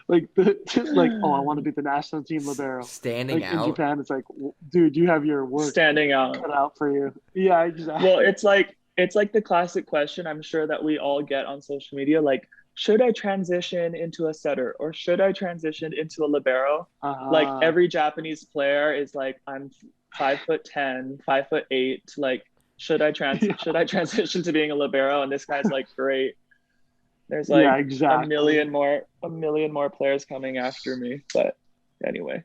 Like like, oh, I want to be the national team libero. Standing like, out. In Japan, it's like, dude, you have your work standing out cut out for you. Yeah, exactly. Well, it's like the classic question I'm sure that we all get on social media, like, should I transition into a setter or should I transition into a libero? Like every Japanese player is like, I'm 5'10", 5'8", like should I transition to being a libero? And this guy's like, great. There's like a million more players coming after me. But anyway.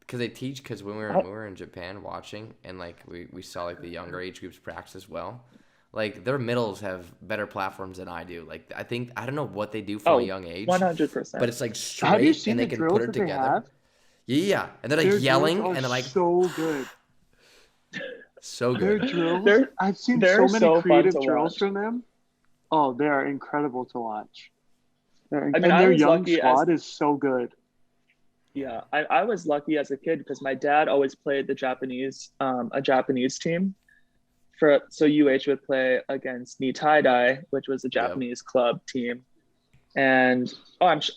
Because when we were in Japan watching and like we saw like the younger age groups practice as well, like their middles have better platforms than I do. Like I don't know what they do from a young age. 100%. But it's like straight and they can put it together. Yeah, and they're like yelling and they're like so good. So good. Their drills. I've seen so many creative drills from them. Oh, they are incredible to watch. And their young squad is so good. Yeah, I was lucky as a kid because my dad always played the Japanese, a Japanese team. So UH would play against IYCHTH, which was a Japanese club team. And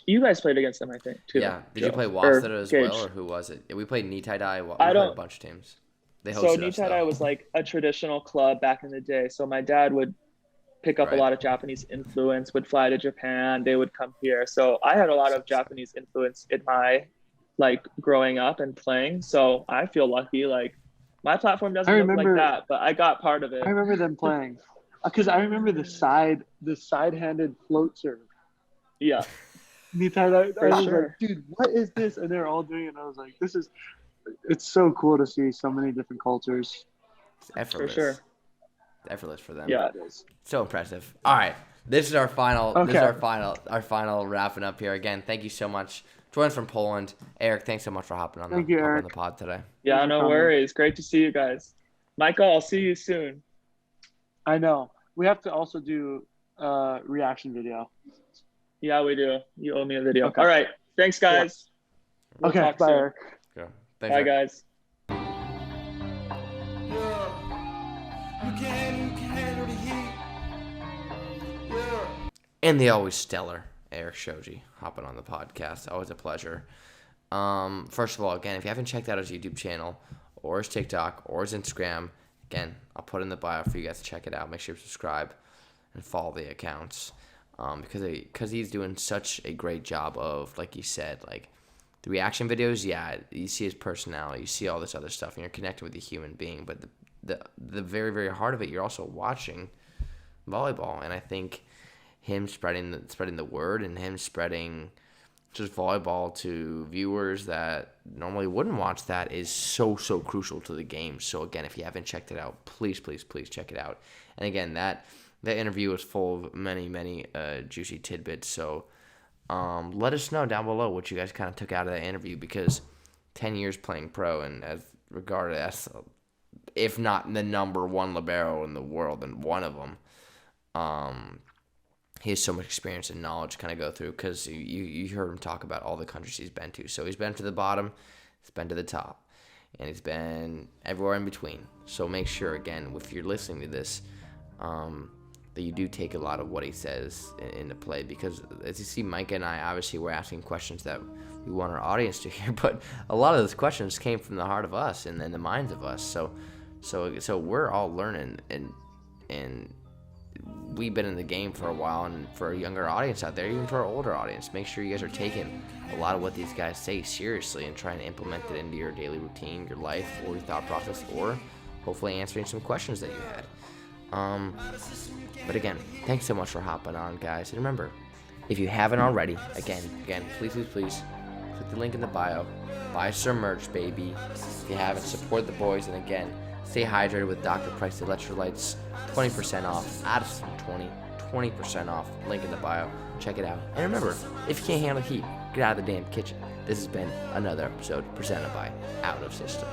you guys played against them, I think, too. Yeah. Did you play IYCHTH as well, or who was it? We played IYCHTH. We played a bunch of teams. They hosted us. So IYCHTH was like a traditional club back in the day. So my dad would pick up a lot of Japanese influence, would fly to Japan. They would come here. So I had a lot of Japanese influence in my like growing up and playing. So I feel lucky. Like my platform doesn't look like that, but I got part of it. I remember them playing because I remember the side-handed float serve. Yeah. I was like, dude, what is this? And they're all doing it. And I was like, it's so cool to see so many different cultures. It's effortless. For sure. Effortless for them. Yeah, it is. So impressive. All right. This is our final. Okay. This is our final wrapping up here. Again, thank you so much. Join us from Poland. Eric, thanks so much for hopping on the pod today. Yeah, no worries. Great to see you guys. Michael, I'll see you soon. I know. We have to also do a reaction video. Yeah, we do. You owe me a video. Okay. All right. Thanks, guys. We'll okay, bye, Eric. Yeah. Thanks, bye, guys. And the always stellar Erik Shoji hopping on the podcast. Always a pleasure. First of all, again, if you haven't checked out his YouTube channel or his TikTok or his Instagram, again, I'll put it in the bio for you guys to check it out. Make sure you subscribe and follow the accounts because he's doing such a great job of, like you said, like the reaction videos. Yeah, you see his personality, you see all this other stuff, and you're connected with a human being. But the very, very heart of it, you're also watching volleyball, and I think him spreading the word and him spreading just volleyball to viewers that normally wouldn't watch that is so crucial to the game. So again, if you haven't checked it out, please check it out. And again, that interview was full of many juicy tidbits. So let us know down below what you guys kind of took out of that interview, because 10 years playing pro and as regarded as, if not the number one libero in the world and one of them, he has so much experience and knowledge to kind of go through, because you heard him talk about all the countries he's been to. So he's been to the bottom, he's been to the top, and he's been everywhere in between. So make sure, again, if you're listening to this, that you do take a lot of what he says into play, because as you see, Micah and I, obviously, we're asking questions that we want our audience to hear, but a lot of those questions came from the heart of us and the minds of us. So we're all learning and we've been in the game for a while, and for a younger audience out there, even for our older audience, make sure you guys are taking a lot of what these guys say seriously and trying to implement it into your daily routine, your life, or your thought process, or hopefully answering some questions that you had. But again, thanks so much for hopping on, guys. And remember, if you haven't already, again, please, click the link in the bio. Buy some merch, baby. If you haven't, support the boys. And again, stay hydrated with Dr. Price Electrolytes. 20% off. Addison 20% off. Link in the bio. Check it out. And remember, if you can't handle heat, get out of the damn kitchen. This has been another episode presented by Out of System.